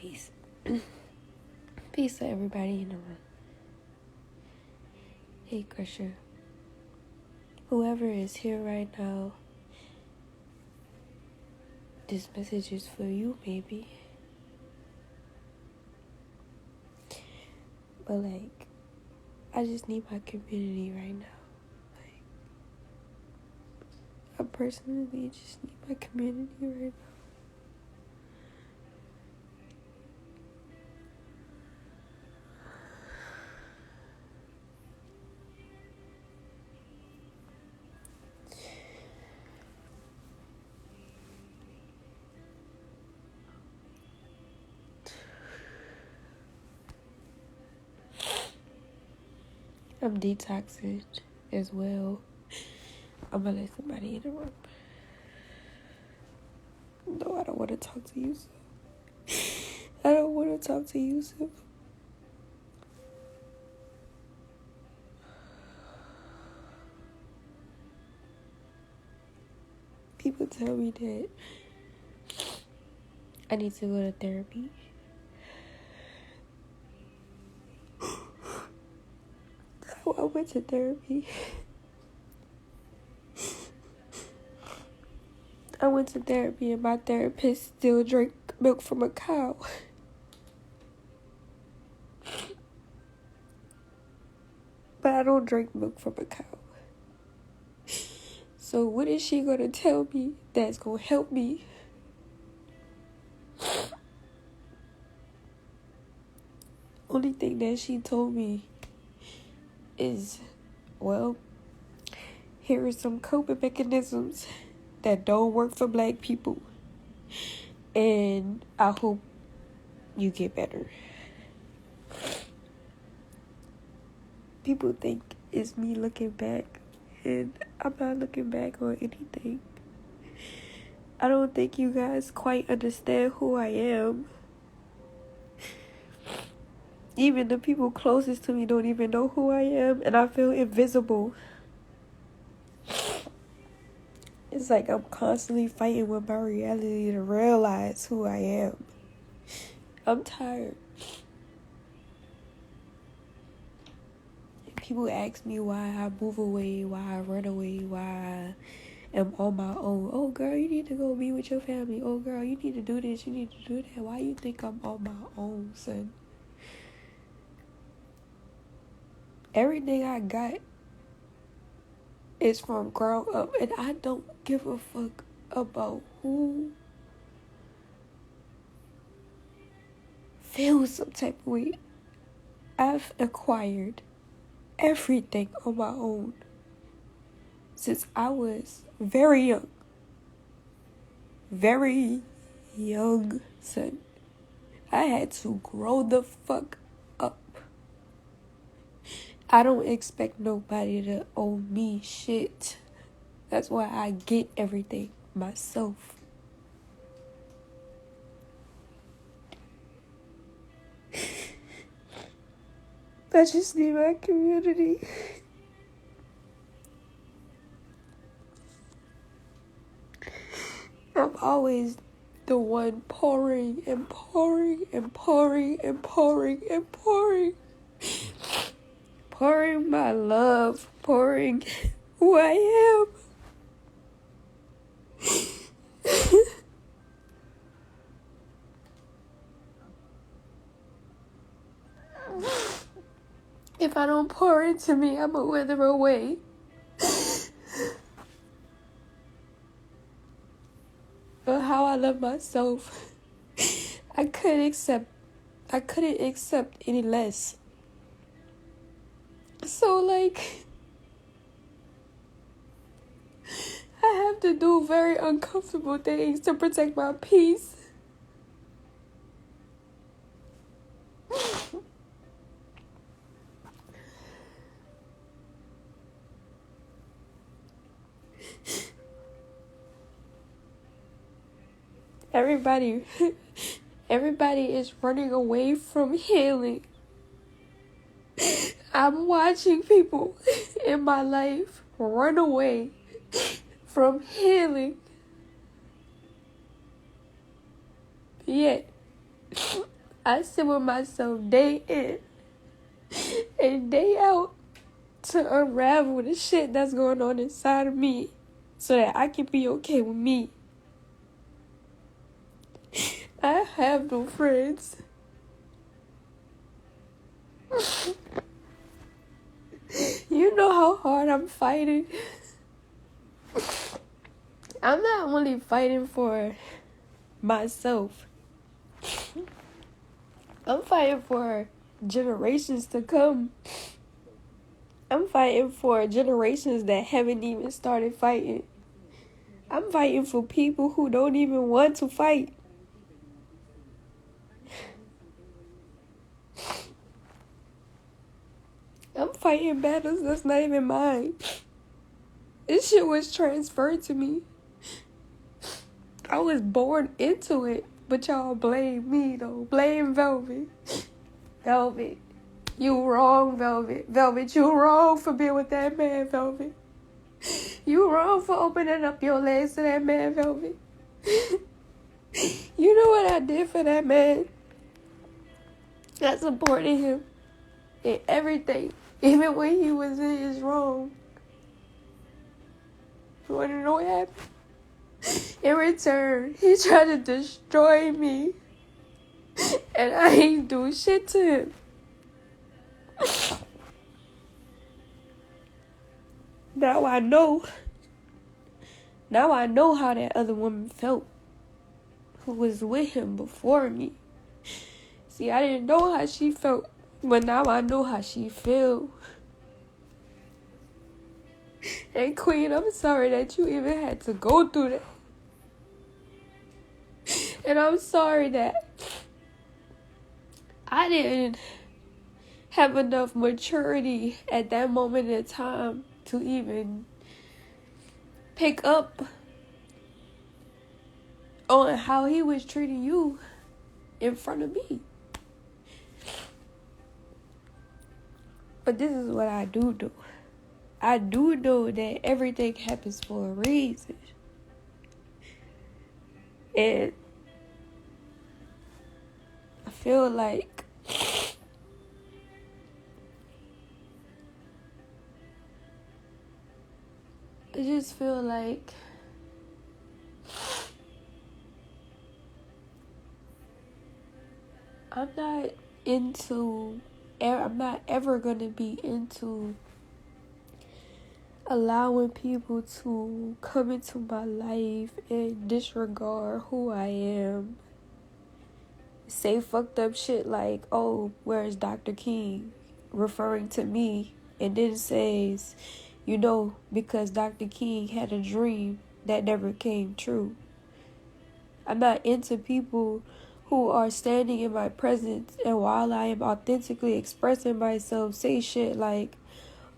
Peace. Peace to everybody in the room. Hey, Crusher. Whoever is here right now, this message is for you, maybe. But, I just need my community right now. I personally just need my community right now. I'm detoxing as well. I'm gonna let somebody in the room. No, I don't want to talk to you, I don't want to talk to you, People tell me that I need to go to therapy. So I went to therapy. I went to therapy and my therapist still drank milk from a cow. But I don't drink milk from a cow. So what is she gonna tell me that's gonna help me? Only thing that she told me is, well, here are some coping mechanisms that don't work for Black people. And I hope you get better. People think it's me looking back, and I'm not looking back on anything. I don't think you guys quite understand who I am. Even the people closest to me don't even know who I am, and I feel invisible. It's like I'm constantly fighting with my reality to realize who I am. I'm tired. People ask me why I move away, why I run away, why I am on my own. Oh, girl, you need to go be with your family. Oh, girl, you need to do this, you need to do that. Why you think I'm on my own, son? Everything I got is from ground up, and I don't give a fuck about who feels some type of way. I've acquired everything on my own since I was very young. Very young, son. I had to grow the fuck up. I don't expect nobody to owe me shit. That's why I get everything myself. I just need my community. I'm always the one pouring and pouring and pouring and pouring and pouring. Pouring my love, pouring who I am. If I don't pour into me, I'ma wither away. But how I love myself, I couldn't accept any less. So I have to do very uncomfortable things to protect my peace. Everybody is running away from healing. I'm watching people in my life run away from healing. Yet, I sit with myself day in and day out to unravel the shit that's going on inside of me so that I can be okay with me. I have no friends. You know how hard I'm fighting. I'm not only fighting for myself. I'm fighting for generations to come. I'm fighting for generations that haven't even started fighting. I'm fighting for people who don't even want to fight. I'm fighting battles that's not even mine. This shit was transferred to me. I was born into it, but y'all blame me though. Blame Velvet. Velvet, you wrong, Velvet. Velvet, you wrong for being with that man, Velvet. You wrong for opening up your legs to that man, Velvet. You know what I did for that man? I supported him in everything, even when he was in his wrong. You want to know what happened? In return, he tried to destroy me, and I ain't do shit to him. Now I know how that other woman felt who was with him before me. See, I didn't know how she felt, but now I know how she feel. And Queen, I'm sorry that you even had to go through that. And I'm sorry that I didn't have enough maturity at that moment in time to even pick up on how he was treating you in front of me. But this is what I do. I do know that everything happens for a reason. And I feel like I'm not ever gonna be into allowing people to come into my life and disregard who I am. Say fucked up shit like, oh, where's Dr. King? Referring to me. And then says, because Dr. King had a dream that never came true. I'm not into people who are standing in my presence and while I am authentically expressing myself, say shit like,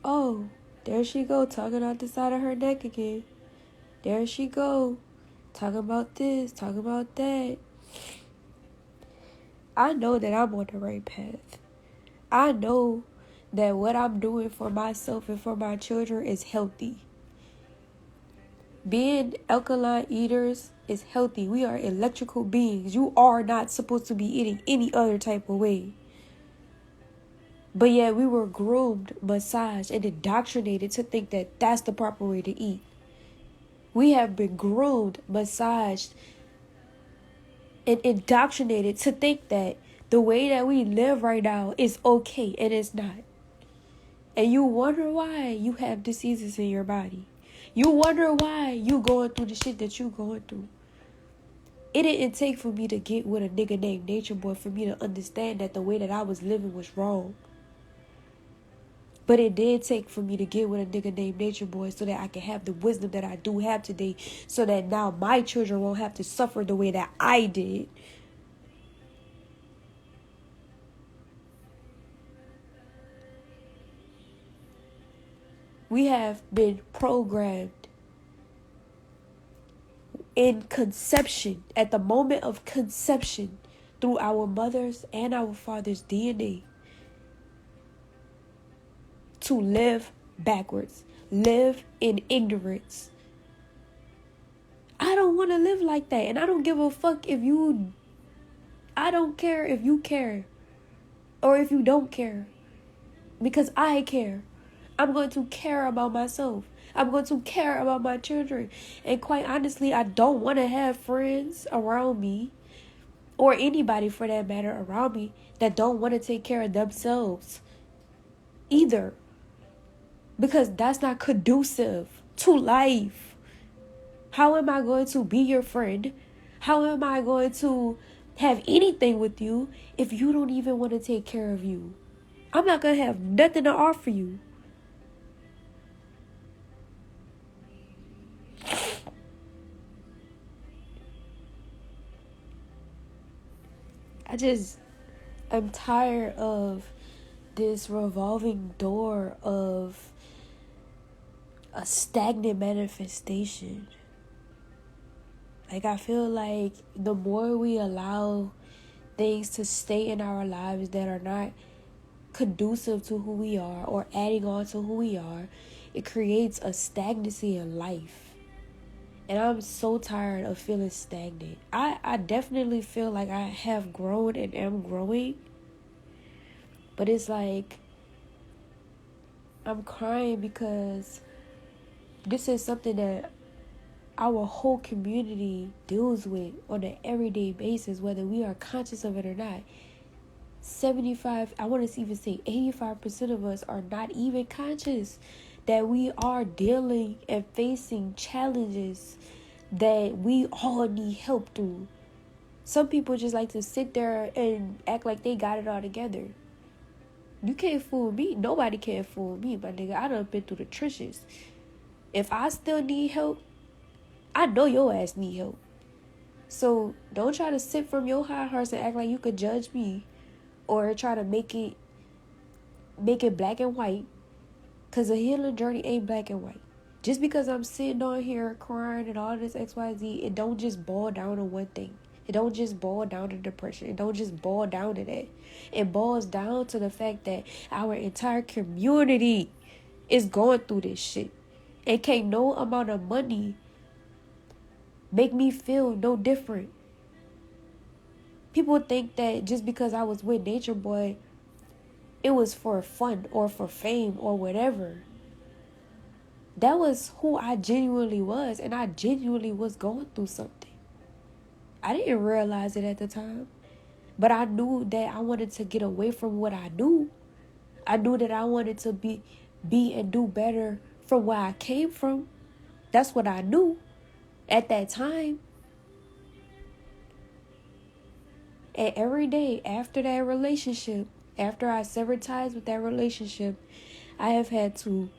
oh, there she go, talking out the side of her neck again. There she go, talking about this, talking about that. I know that I'm on the right path. I know that what I'm doing for myself and for my children is healthy. Being alkaline eaters is healthy. We are electrical beings. You are not supposed to be eating any other type of way. But yet we were groomed, massaged, and indoctrinated to think that that's the proper way to eat. We have been groomed, massaged, and indoctrinated to think that the way that we live right now is okay, and it's not. And you wonder why you have diseases in your body. You wonder why you going through the shit that you going through. It didn't take for me to get with a nigga named Nature Boy for me to understand that the way that I was living was wrong. But it did take for me to get with a nigga named Nature Boy so that I can have the wisdom that I do have today, so that now my children won't have to suffer the way that I did. We have been programmed in conception, at the moment of conception, through our mother's and our father's DNA, to live backwards, live in ignorance. I don't want to live like that, and I don't give a fuck if you I don't care if you care or if you don't care, because I care. I'm going to care about myself. I'm going to care about my children. And quite honestly, I don't want to have friends around me, or anybody for that matter around me, that don't want to take care of themselves either. Because that's not conducive to life. How am I going to be your friend? How am I going to have anything with you if you don't even want to take care of you? I'm not going to have nothing to offer you. I'm tired of this revolving door of a stagnant manifestation. Like, I feel like the more we allow things to stay in our lives that are not conducive to who we are or adding on to who we are, it creates a stagnancy in life. And I'm so tired of feeling stagnant. I definitely feel like I have grown and am growing. But it's like, I'm crying because this is something that our whole community deals with on an everyday basis, whether we are conscious of it or not. 75, I want to even say 85% of us are not even conscious that we are dealing and facing challenges that we all need help through. Some people just like to sit there and act like they got it all together. You can't fool me. Nobody can fool me, my nigga. I done been through the trenches. If I still need help, I know your ass need help. So don't try to sit from your high horse and act like you could judge me, or try to make it black and white, because the healing journey ain't black and white. Just because I'm sitting on here crying and all this XYZ, it don't just boil down to one thing. It don't just boil down to depression. It don't just boil down to that. It boils down to the fact that our entire community is going through this shit. And can't no amount of money make me feel no different. People think that just because I was with Nature Boy, it was for fun or for fame or whatever. That was who I genuinely was, and I genuinely was going through something. I didn't realize it at the time, but I knew that I wanted to get away from what I knew. I knew that I wanted to be and do better from where I came from. That's what I knew at that time. And every day after that relationship, after I severed ties with that relationship, I have had to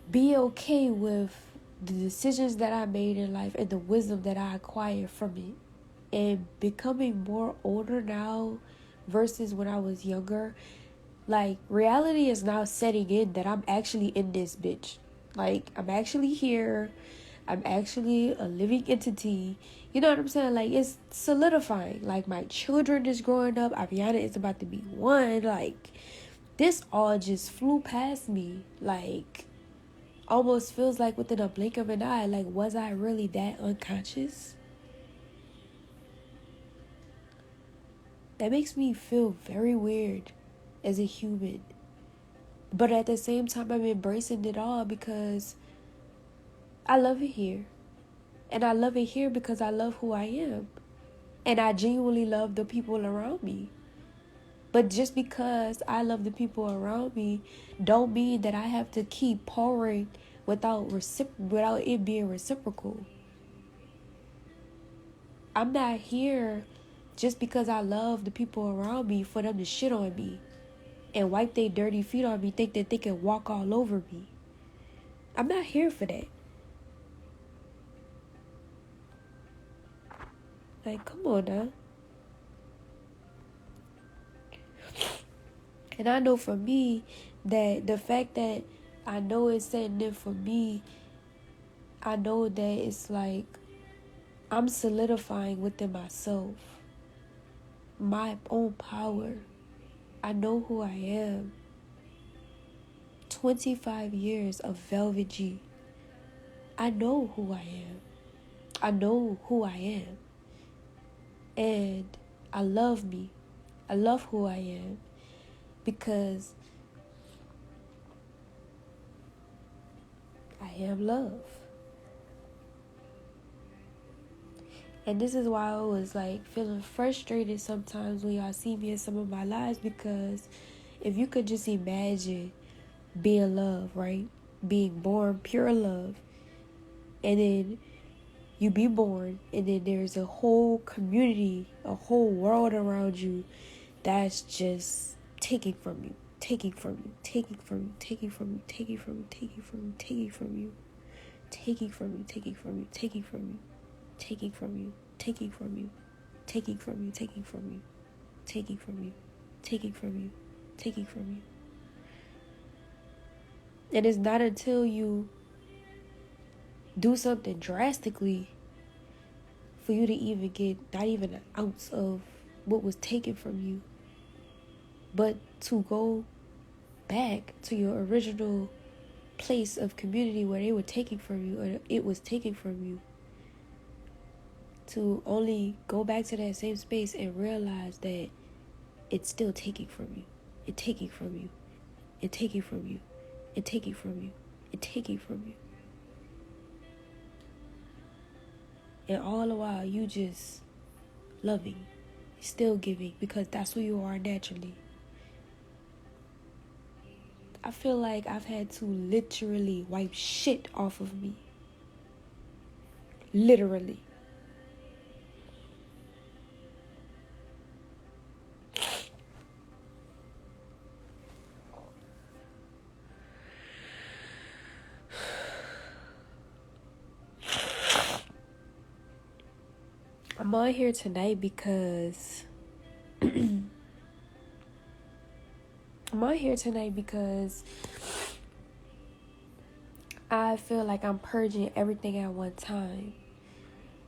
be okay with the decisions that I made in life and the wisdom that I acquired from it. And becoming more older now versus when I was younger, like, reality is now setting in that I'm actually in this bitch. Like, I'm actually here. I'm actually a living entity. You know what I'm saying? Like, it's solidifying. Like, my children is growing up. Aviana is about to be 1. Like, this all just flew past me. Like, almost feels like within a blink of an eye. Like, was I really that unconscious? That makes me feel very weird as a human. But at the same time, I'm embracing it all because I love it here. And I love it here because I love who I am. And I genuinely love the people around me. But just because I love the people around me don't mean that I have to keep pouring without it being reciprocal. I'm not here just because I love the people around me for them to shit on me and wipe their dirty feet on me, think that they can walk all over me. I'm not here for that. Like, come on now. And I know for me that the fact that I know it's setting in for me, I know that it's like I'm solidifying within myself my own power. I know who I am. 25 years of Velvet G. I know who I am. I know who I am. And I love me. I love who I am because I am love. And this is why I was like feeling frustrated sometimes when y'all see me in some of my lives, because if you could just imagine being love, right? Being born pure love. And then you be born, and then there's a whole community, a whole world around you that's just taking from you, taking from you, taking from you, taking from you, taking from you, taking from you, taking from you, taking from you, taking from you, taking from you, taking from you, taking from you, taking from you, taking from you, taking from you, taking from you, taking from you. And it's not until you do something drastically for you to even get not even an ounce of what was taken from you, but to go back to your original place of community where they were taking from you, or it was taken from you, to only go back to that same space and realize that it's still taking from you. It taking from you. It taking from you. It taking from you. It taking from you. And all the while you just loving, still giving, because that's who you are naturally. I feel like I've had to literally wipe shit off of me. Literally. I'm on here tonight because I feel like I'm purging everything at one time.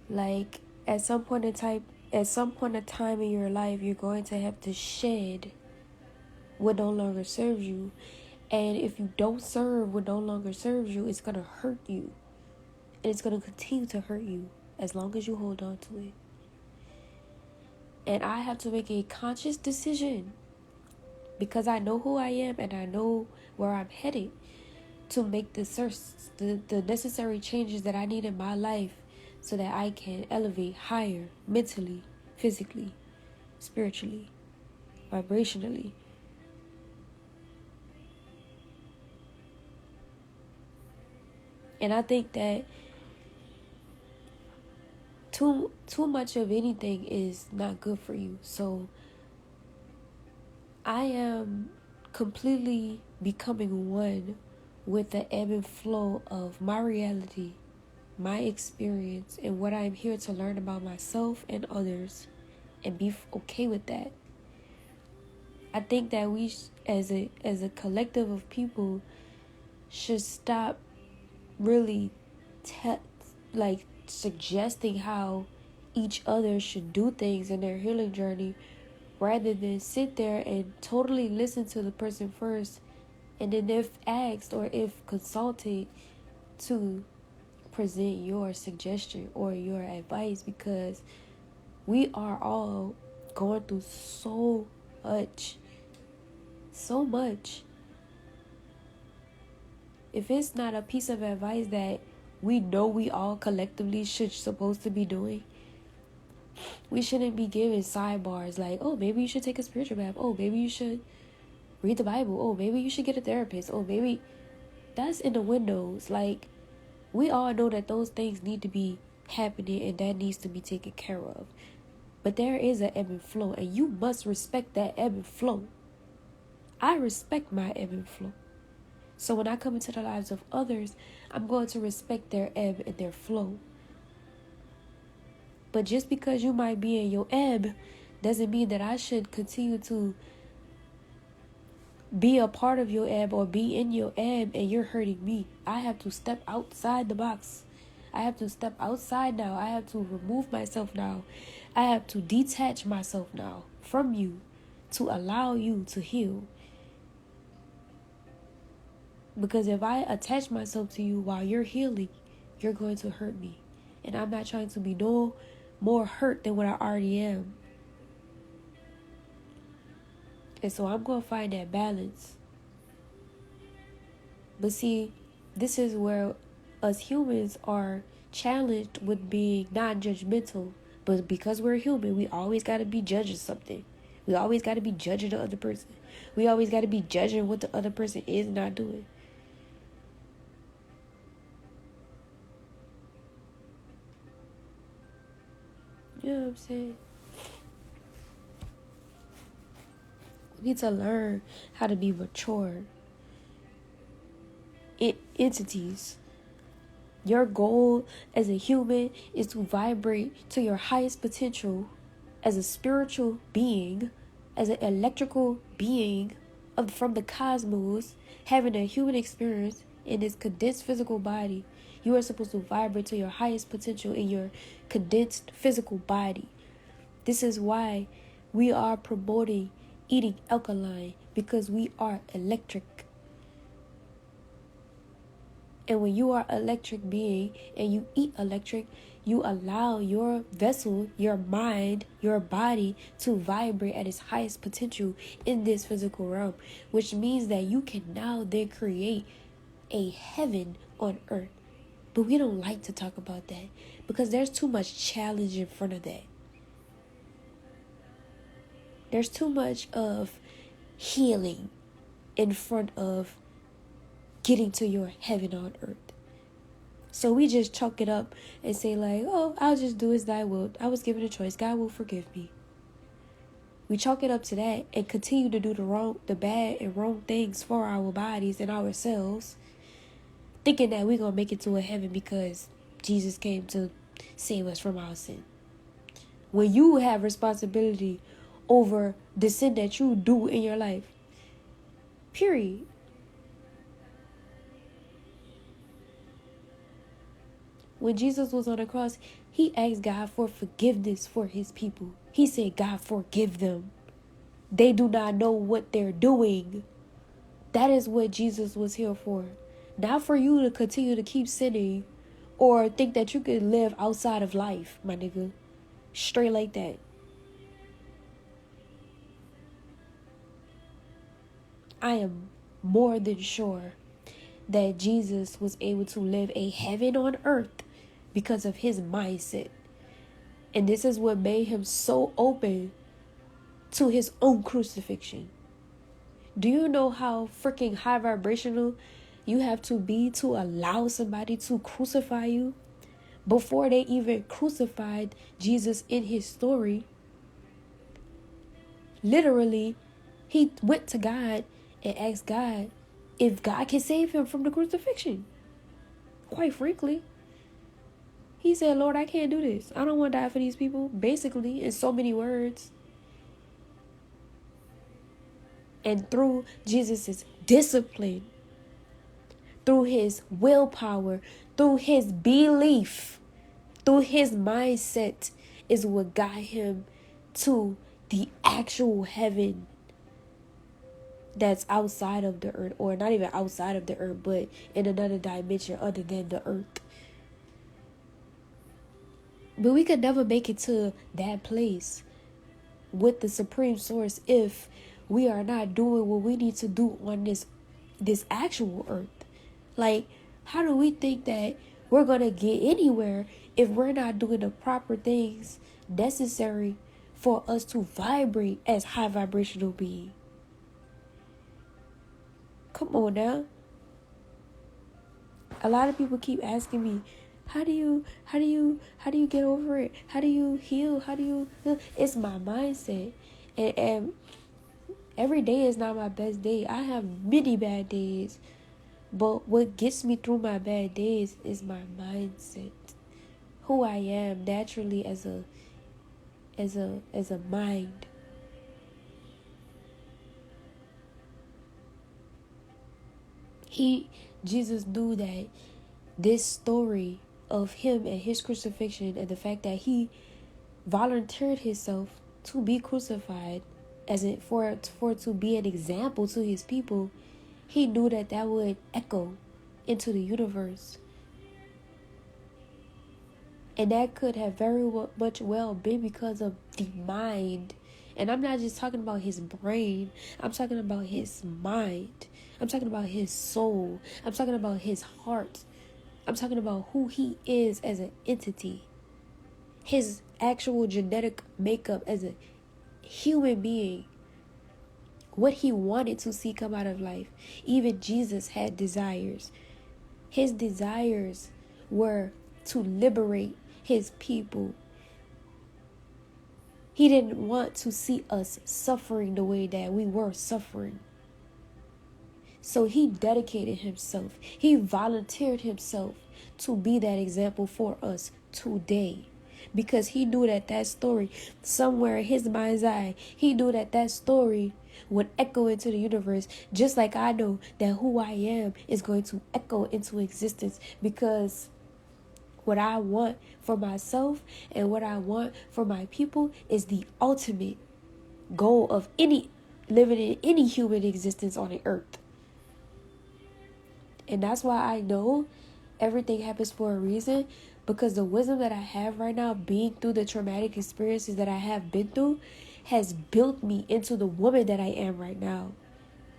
Like at some point in time in your life, you're going to have to shed what no longer serves you. And if you don't serve what no longer serves you, it's gonna hurt you. And it's gonna continue to hurt you as long as you hold on to it. And I have to make a conscious decision, because I know who I am and I know where I'm headed, to make the necessary changes that I need in my life so that I can elevate higher mentally, physically, spiritually, vibrationally. And I think that too much of anything is not good for you. So I am completely becoming one with the ebb and flow of my reality, my experience, and what I'm here to learn about myself and others, and be okay with that. I think that we, as a collective of people, should stop really suggesting how each other should do things in their healing journey, rather than sit there and totally listen to the person first, and then if asked or if consulted, to present your suggestion or your advice, because we are all going through so much. If it's not a piece of advice that we know we all collectively supposed to be doing, we shouldn't be giving sidebars like, oh, maybe you should take a spiritual bath, oh, maybe you should read the Bible, oh, maybe you should get a therapist, oh, maybe. That's in the windows. Like, we all know that those things need to be happening and that needs to be taken care of. But there is an ebb and flow, and you must respect that ebb and flow. I respect my ebb and flow. So when I come into the lives of others, I'm going to respect their ebb and their flow. But just because you might be in your ebb doesn't mean that I should continue to be a part of your ebb or be in your ebb and you're hurting me. I have to step outside the box. I have to step outside now. I have to remove myself now. I have to detach myself now from you to allow you to heal. Because if I attach myself to you while you're healing, you're going to hurt me. And I'm not trying to be no more hurt than what I already am. And so I'm going to find that balance. But see, this is where us humans are challenged with being non-judgmental. But because we're human, we always got to be judging something. We always got to be judging the other person. We always got to be judging what the other person is not doing. You know what I'm saying? We need to learn how to be mature entities. Your goal as a human is to vibrate to your highest potential as a spiritual being, as an electrical being from the cosmos, having a human experience in this condensed physical body. You are supposed to vibrate to your highest potential in your condensed physical body. This is why we are promoting eating alkaline, because we are electric. And when you are an electric being and you eat electric, you allow your vessel, your mind, your body to vibrate at its highest potential in this physical realm, which means that you can now then create a heaven on earth. But we don't like to talk about that because there's too much challenge in front of that. There's too much of healing in front of getting to your heaven on earth. So we just chalk it up and say like, oh, I'll just do as thy will. I was given a choice. God will forgive me. We chalk it up to that and continue to do the bad and wrong things for our bodies and ourselves, thinking that we're going to make it to a heaven because Jesus came to save us from our sin. When you have responsibility over the sin that you do in your life, period. When Jesus was on the cross, he asked God for forgiveness for his people. He said, God, forgive them. They do not know what they're doing. That is what Jesus was here for. Not for you to continue to keep sinning or think that you can live outside of life, my nigga. Straight like that. I am more than sure that Jesus was able to live a heaven on earth because of his mindset. And this is what made him so open to his own crucifixion. Do you know how freaking high vibrational you have to be to allow somebody to crucify you? Before they even crucified Jesus in his story, literally, he went to God and asked God if God can save him from the crucifixion. Quite frankly, he said, Lord, I can't do this. I don't want to die for these people. Basically, in so many words. And through Jesus' discipline, through his willpower, through his belief, through his mindset is what got him to the actual heaven that's outside of the earth, or not even outside of the earth, but in another dimension other than the earth. But we could never make it to that place with the supreme source if we are not doing what we need to do on this actual earth. Like, how do we think that we're going to get anywhere if we're not doing the proper things necessary for us to vibrate as high vibrational beings? Come on now. A lot of people keep asking me, how do you get over it? How do you heal? How do you heal? It's my mindset. And every day is not my best day. I have many bad days. But what gets me through my bad days is my mindset. Who I am naturally as a mind. Jesus knew that this story of him and his crucifixion and the fact that he volunteered himself to be crucified for to be an example to his people, he knew that would echo into the universe. And that could have very much well been because of the mind. And I'm not just talking about his brain. I'm talking about his mind. I'm talking about his soul. I'm talking about his heart. I'm talking about who he is as an entity. His actual genetic makeup as a human being. What he wanted to see come out of life. Even Jesus had desires. His desires were to liberate his people. He didn't want to see us suffering the way that we were suffering. So he dedicated himself. He volunteered himself to be that example for us today. Because he knew that story, somewhere in his mind's eye, he knew that story would echo into the universe, just like I know that who I am is going to echo into existence. Because what I want for myself and what I want for my people is the ultimate goal of any living in any human existence on the earth. And that's why I know everything happens for a reason, because the wisdom that I have right now, being through the traumatic experiences that I have been through, has built me into the woman that I am right now.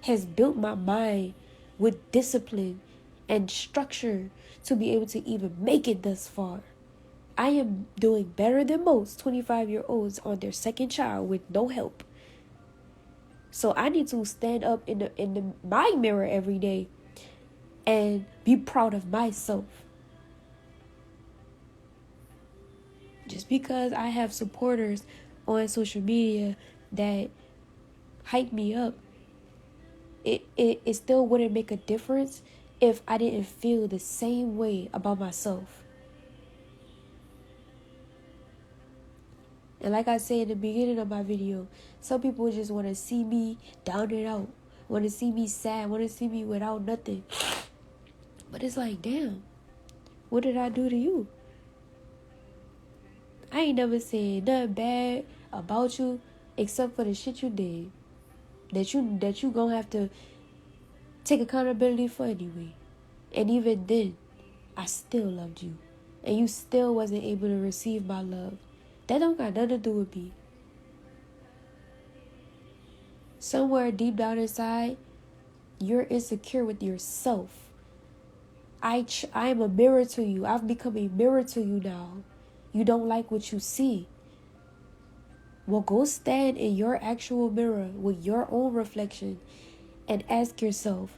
Has built my mind with discipline and structure to be able to even make it thus far. I am doing better than most 25-year-olds on their second child with no help. So I need to stand up in my mirror every day and be proud of myself. Just because I have supporters on social media that hype me up, it still wouldn't make a difference if I didn't feel the same way about myself. And like I said in the beginning of my video, some people just want to see me down and out, want to see me sad, want to see me without nothing. But it's like, damn, what did I do to you? I ain't never said nothing bad about you except for the shit you did. That you gonna have to take accountability for anyway. And even then, I still loved you. And you still wasn't able to receive my love. That don't got nothing to do with me. Somewhere deep down inside, you're insecure with yourself. I am a mirror to you. I've become a mirror to you now. You don't like what you see. Well, go stand in your actual mirror with your own reflection and ask yourself,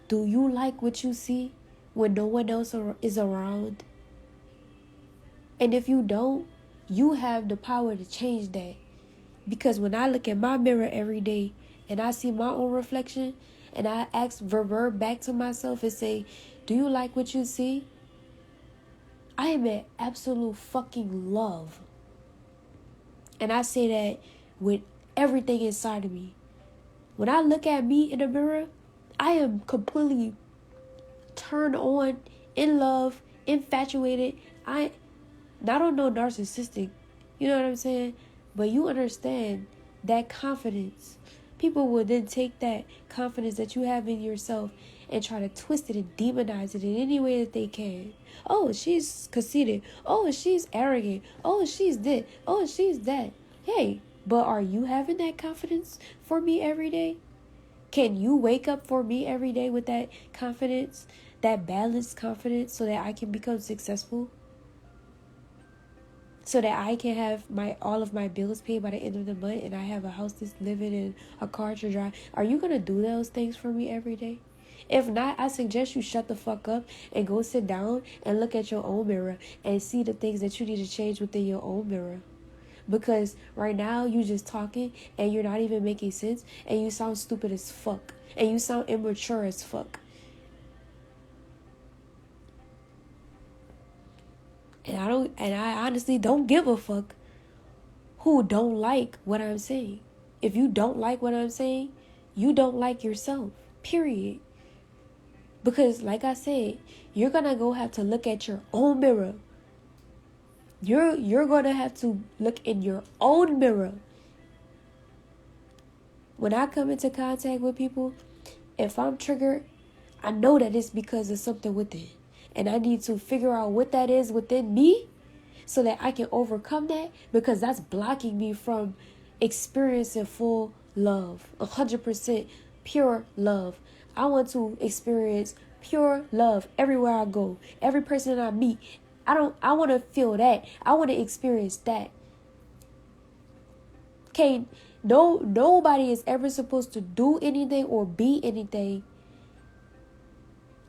do you like what you see when no one else is around? And if you don't, you have the power to change that. Because when I look in my mirror every day and I see my own reflection and I ask revert back to myself and say, do you like what you see? I am in absolute fucking love. And I say that with everything inside of me. When I look at me in the mirror, I am completely turned on, in love, infatuated. I don't know narcissistic, you know what I'm saying? But you understand that confidence. People will then take that confidence that you have in yourself and try to twist it and demonize it in any way that they can. Oh, she's conceited. Oh, she's arrogant. Oh, she's this. Oh, she's that. Hey, but are you having that confidence for me every day? Can you wake up for me every day with that confidence, that balanced confidence, so that I can become successful? So that I can have all of my bills paid by the end of the month and I have a house to live in and a car to drive? Are you going to do those things for me every day? If not, I suggest you shut the fuck up and go sit down and look at your own mirror and see the things that you need to change within your own mirror. Because right now you just talking and you're not even making sense and you sound stupid as fuck and you sound immature as fuck. And I honestly don't give a fuck who don't like what I'm saying. If you don't like what I'm saying, you don't like yourself. Period. Because like I said, you're gonna have to look at your own mirror. You're gonna have to look in your own mirror. When I come into contact with people, if I'm triggered, I know that it's because of something within. And I need to figure out what that is within me so that I can overcome that, because that's blocking me from experiencing full love, 100% pure love. I want to experience pure love everywhere I go, every person that I meet. I want to feel that. I want to experience that. Okay, nobody is ever supposed to do anything or be anything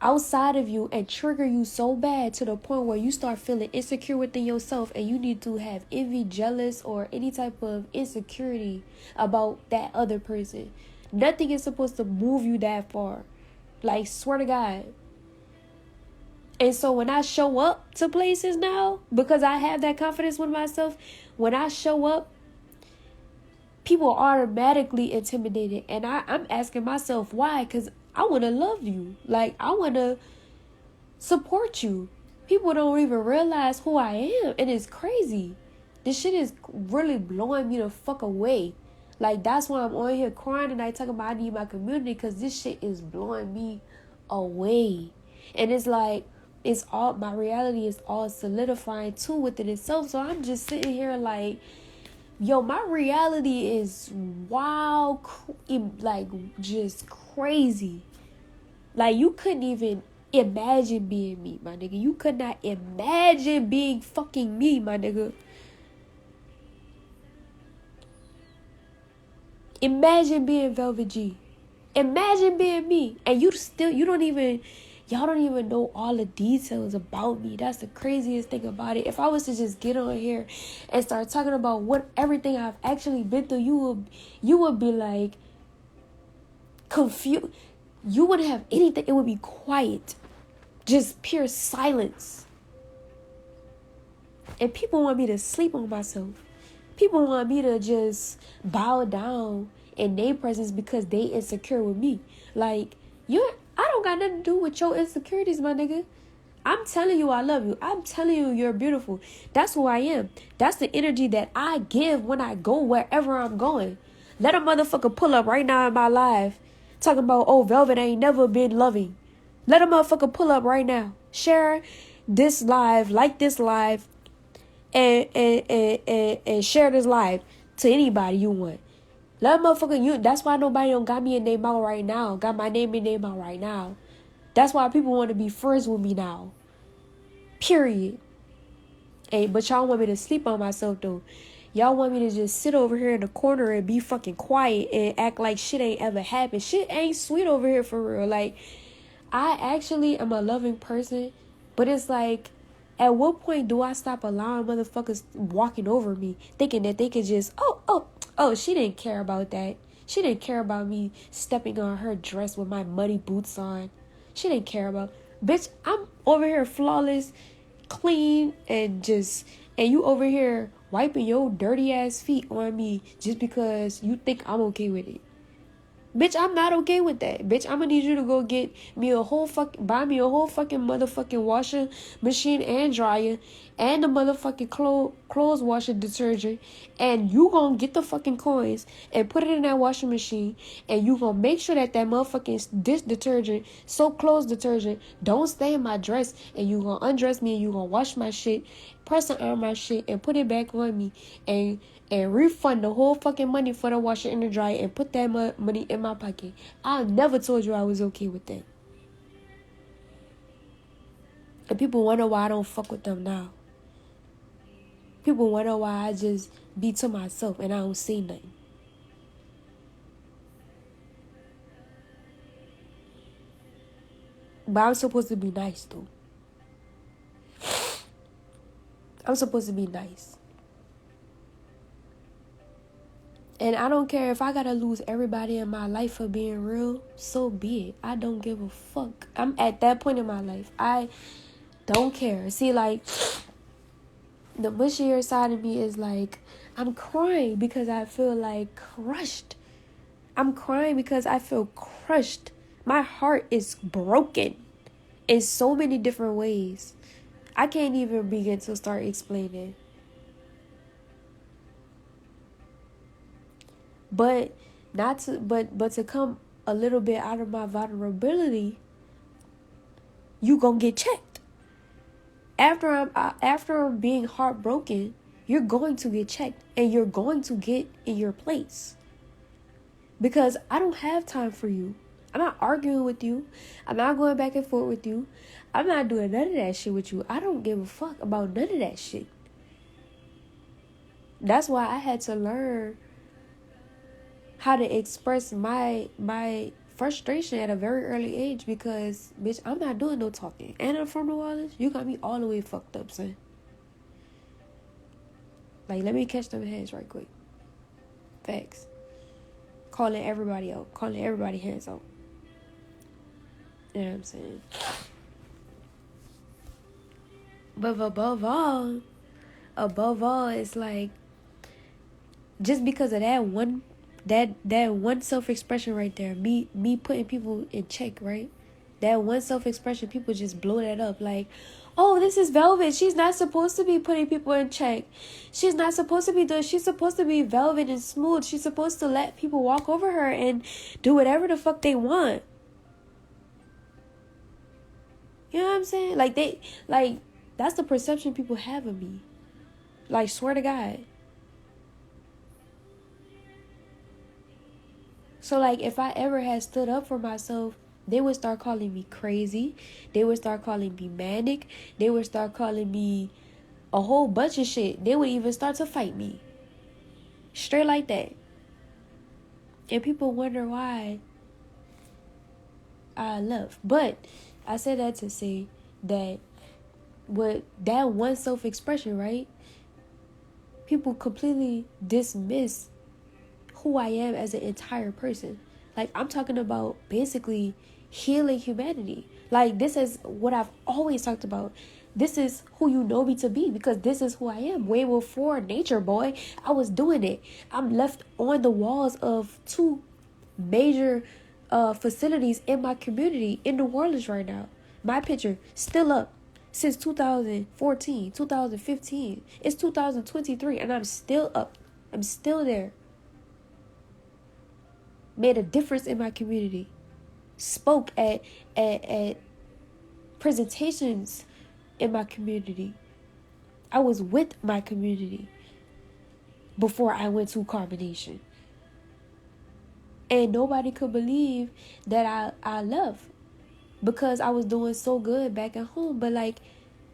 outside of you and trigger you so bad to the point where you start feeling insecure within yourself, and you need to have envy, jealous, or any type of insecurity about that other person. Nothing is supposed to move you that far. Like, swear to God. And so when I show up to places now, because I have that confidence with myself, when I show up, people are automatically intimidated. And I'm asking myself why, because I want to love you. Like, I want to support you. People don't even realize who I am. And it's crazy. This shit is really blowing me the fuck away. Like, that's why I'm on here crying and I talking about I need my community, because this shit is blowing me away. And it's like, it's all, my reality is all solidifying too within itself. So I'm just sitting here like, yo, my reality is wild, like, just crazy. Like, you couldn't even imagine being me, my nigga. You could not imagine being fucking me, my nigga. Imagine being Velvet G. Imagine being me. And y'all don't even know all the details about me. That's the craziest thing about it. If I was to just get on here and start talking about everything I've actually been through, you would be like confused. You wouldn't have anything. It would be quiet. Just pure silence. And people want me to sleep on myself. People want me to just bow down in their presence because they insecure with me. Like, I don't got nothing to do with your insecurities, my nigga. I'm telling you I love you. I'm telling you you're beautiful. That's who I am. That's the energy that I give when I go wherever I'm going. Let a motherfucker pull up right now in my life talking about, oh, Velvet ain't never been loving. Let a motherfucker pull up right now. Share this live, like this live, and share this live to anybody you want. Let a motherfucker, that's why nobody don't got me in their mouth right now. Got my name in their mouth right now. That's why people want to be friends with me now. Period. But y'all want me to sleep on myself though. Y'all want me to just sit over here in the corner and be fucking quiet and act like shit ain't ever happened. Shit ain't sweet over here for real. Like, I actually am a loving person, but it's like, at what point do I stop allowing motherfuckers walking over me, thinking that they could just, oh, she didn't care about that. She didn't care about me stepping on her dress with my muddy boots on. She didn't care about, bitch, I'm over here flawless, clean, and you over here wiping your dirty ass feet on me just because you think I'm okay with it. Bitch, I'm not okay with that. Bitch, I'm gonna need you to go get me buy me a whole fucking motherfucking washing machine and dryer and the motherfucking clothes washing detergent, and you gonna get the fucking coins and put it in that washing machine, and you gonna make sure that motherfucking dish detergent, soap clothes detergent don't stay in my dress, and you gonna undress me and you gonna wash my shit, press and iron my shit and put it back on me, and refund the whole fucking money for the washer and the dryer and put that money in my pocket. I never told you I was okay with that. And people wonder why I don't fuck with them now. People wonder why I just be to myself and I don't say nothing. But I'm supposed to be nice though. I'm supposed to be nice. And I don't care if I gotta lose everybody in my life for being real, so be it. I don't give a fuck. I'm at that point in my life. I don't care. See, like, the mushier side of me is like, I'm crying because I feel like crushed. I'm crying because I feel crushed. My heart is broken in so many different ways. I can't even begin to start explaining. But to come a little bit out of my vulnerability, you gonna get checked. After I'm being heartbroken, you're going to get checked and you're going to get in your place. Because I don't have time for you. I'm not arguing with you. I'm not going back and forth with you. I'm not doing none of that shit with you. I don't give a fuck about none of that shit. That's why I had to learn how to express my frustration at a very early age, because, bitch, I'm not doing no talking. And I'm from New Orleans. You got me all the way fucked up, son. Like, let me catch them heads right quick. Facts. Calling everybody out. Calling everybody hands out. You know what I'm saying? But above all, it's like, just because of that one self-expression right there, me putting people in check, right? That one self-expression, people just blow that up like, oh, this is Velvet. She's not supposed to be putting people in check. She's not supposed to be doing. She's supposed to be velvet and smooth. She's supposed to let people walk over her and do whatever the fuck they want. You know what I'm saying? Like that's the perception people have of me. Like, swear to God. So, like, if I ever had stood up for myself, they would start calling me crazy. They would start calling me manic. They would start calling me a whole bunch of shit. They would even start to fight me. Straight like that. And people wonder why I left. But I said that to say that with that one self-expression, right? People completely dismiss who I am as an entire person. Like, I'm talking about basically healing humanity. Like, this is what I've always talked about. This is who you know me to be, because this is who I am. Way before nature, boy, I was doing it. I'm left on the walls of 2 major facilities in my community in New Orleans right now. My picture still up since 2014, 2015. It's 2023 and I'm still up. I'm still there. Made a difference in my community. Spoke at presentations in my community. I was with my community before I went to Carbonation. And nobody could believe that I left, because I was doing so good back at home. But, like,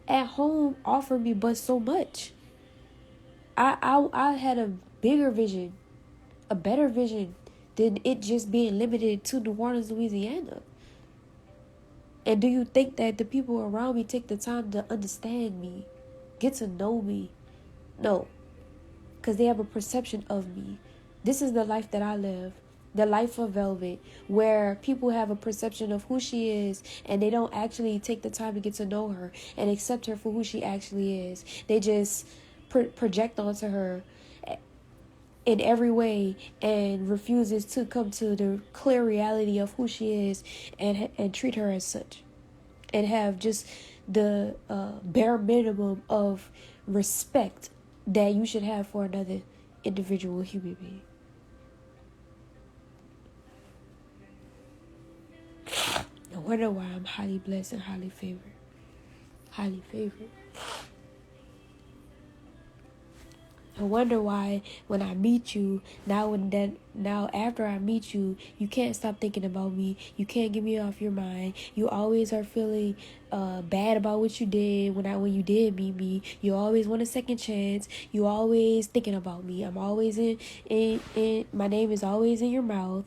at home offered me but so much. I had a bigger vision, a better vision than it just being limited to New Orleans, Louisiana. And do you think that the people around me take the time to understand me, get to know me? No, because they have a perception of me. This is the life that I live, the life of Velvet, where people have a perception of who she is, and they don't actually take the time to get to know her and accept her for who she actually is. They just project onto her in every way and refuses to come to the clear reality of who she is and treat her as such, and have just the bare minimum of respect that you should have for another individual human being. No wonder why I'm highly blessed and highly favored. Highly favored. I wonder why when I meet you, now after I meet you, you can't stop thinking about me. You can't get me off your mind. You always are feeling bad about what you did when you did meet me. You always want a second chance. You always thinking about me. I'm always in my name is always in your mouth.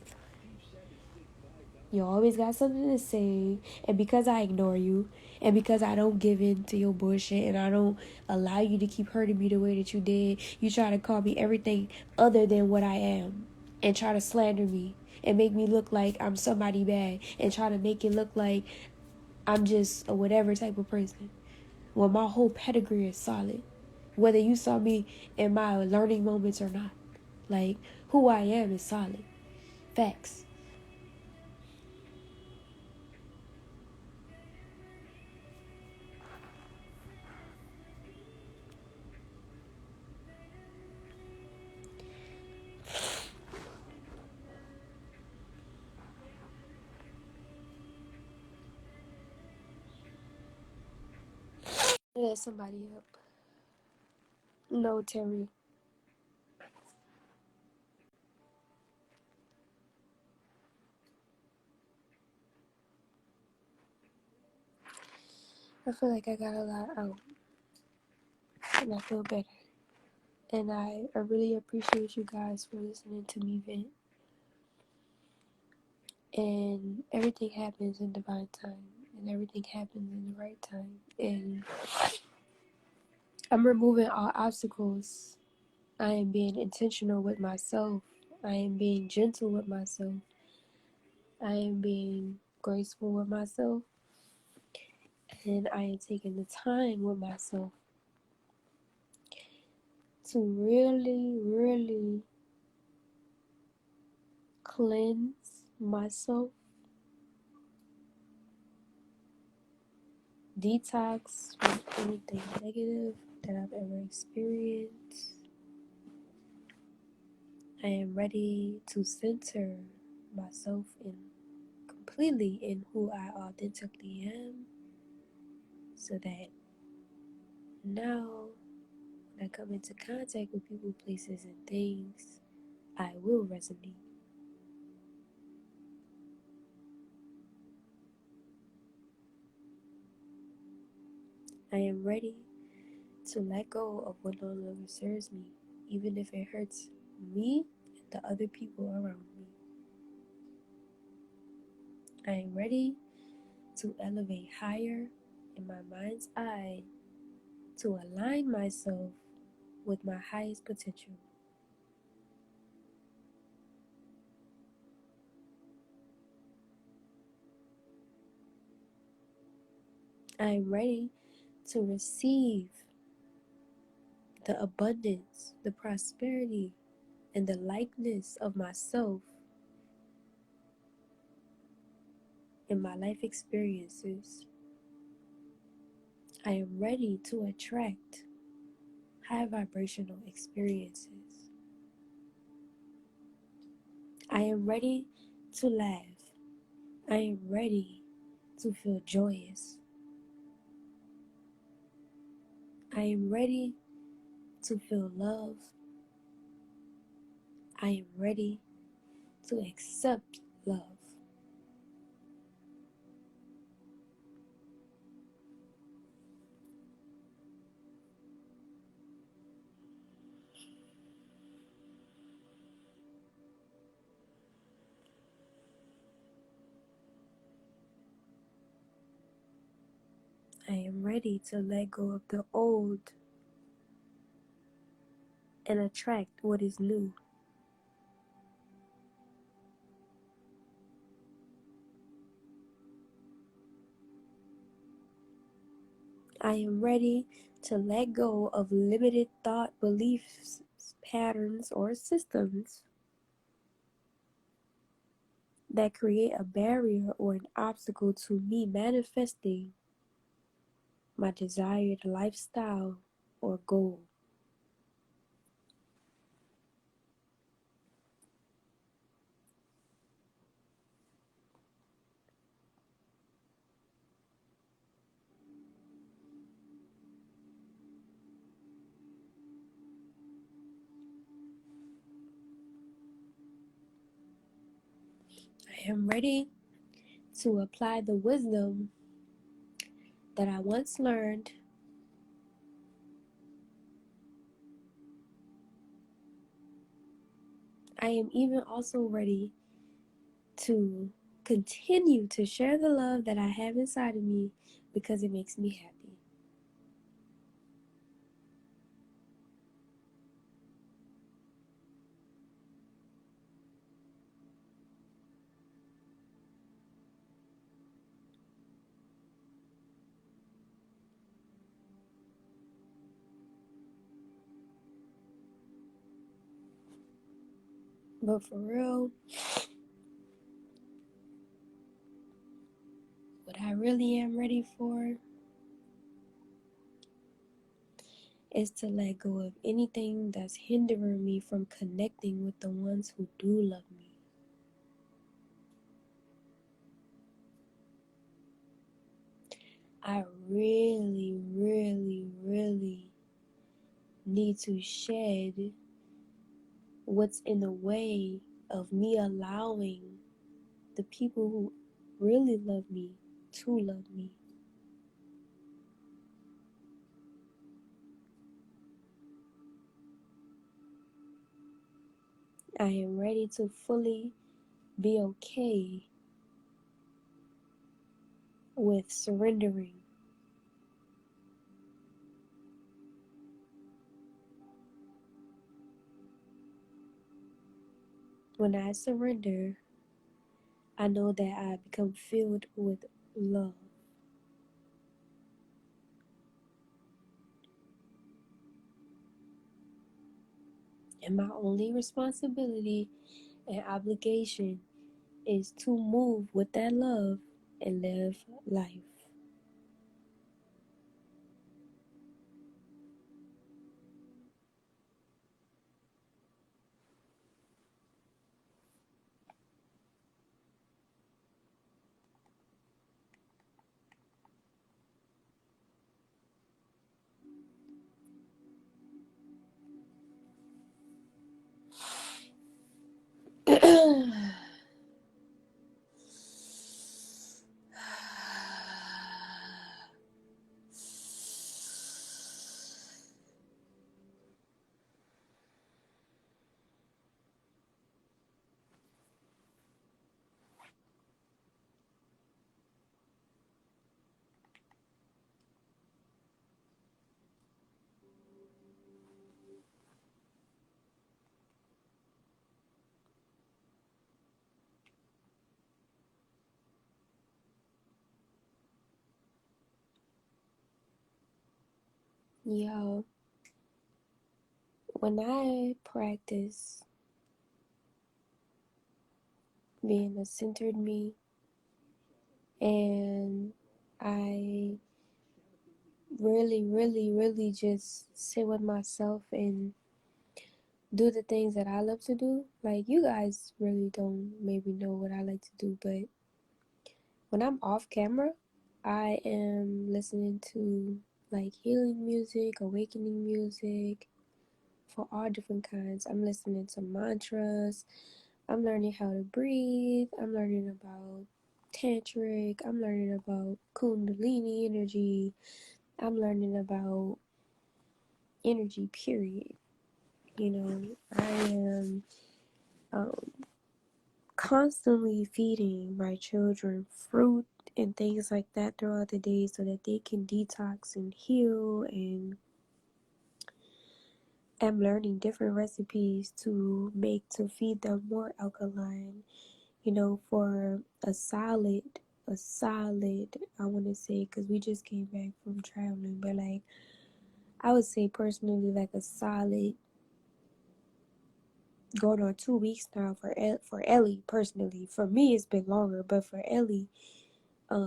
You always got something to say. And because I ignore you, and because I don't give in to your bullshit, and I don't allow you to keep hurting me the way that you did, you try to call me everything other than what I am, and try to slander me and make me look like I'm somebody bad, and try to make it look like I'm just a whatever type of person. Well, my whole pedigree is solid, whether you saw me in my learning moments or not. Like, who I am is solid. Facts. let somebody up. No, Terry. I feel like I got a lot out, and I feel better. And I really appreciate you guys for listening to me vent. And everything happens in divine time, and everything happens in the right time. And I'm removing all obstacles. I am being intentional with myself. I am being gentle with myself. I am being graceful with myself. And I am taking the time with myself to really cleanse myself, detox from anything negative that I've ever experienced. I am ready to center myself completely in who I authentically am, so that now when I come into contact with people, places, and things, I will resonate. I am ready to let go of what no longer serves me, even if it hurts me and the other people around me. I am ready to elevate higher in my mind's eye, to align myself with my highest potential. I am ready to receive the abundance, the prosperity, and the likeness of myself in my life experiences. I am ready to attract high vibrational experiences. I am ready to laugh. I am ready to feel joyous. I am ready to feel love. I am ready to accept love. I am ready to let go of the old and attract what is new. I am ready to let go of limited thought beliefs, patterns, or systems that create a barrier or an obstacle to me manifesting my desired lifestyle or goal. I am ready to apply the wisdom that I once learned. I am even also ready to continue to share the love that I have inside of me because it makes me happy. But for real, what I really am ready for is to let go of anything that's hindering me from connecting with the ones who do love me. I really, really, really need to shed what's in the way of me allowing the people who really love me to love me. I am ready to fully be okay with surrendering. When I surrender, I know that I become filled with love. And my only responsibility and obligation is to move with that love and live life. Yo, when I practice being a centered me and I really, really, really just sit with myself and do the things that I love to do. Like, you guys really don't maybe know what I like to do, but when I'm off camera, I am listening to like healing music, awakening music for all different kinds. I'm listening to mantras. I'm learning how to breathe. I'm learning about tantric. I'm learning about kundalini energy. I'm learning about energy, period. You know, I am um, constantly feeding my children fruit and things like that throughout the day so that they can detox and heal. And I'm learning different recipes to make to feed them more alkaline, you know, for a solid, I want to say, because we just came back from traveling, but like, I would say personally, like a solid, going on 2 weeks now for Ellie personally. For me, it's been longer, but for Ellie,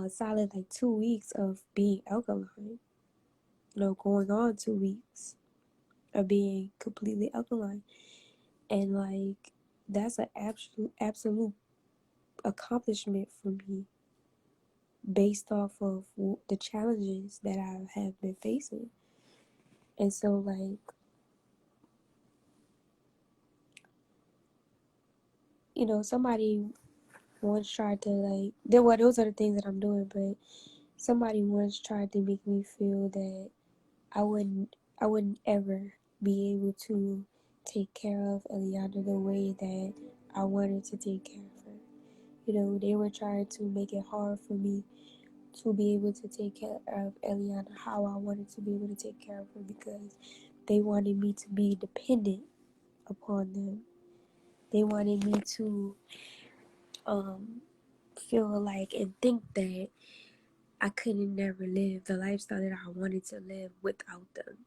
solid like 2 weeks of being alkaline. You know, going on 2 weeks of being completely alkaline, and like that's an absolute accomplishment for me based off of the challenges that I have been facing. And so, like, you know, somebody once tried to, like, those are the things that I'm doing, but somebody once tried to make me feel that I wouldn't ever be able to take care of Eliana the way that I wanted to take care of her. You know, they were trying to make it hard for me to be able to take care of Eliana how I wanted to be able to take care of her, because they wanted me to be dependent upon them. They wanted me to feel like and think that I couldn't never live the lifestyle that I wanted to live without them.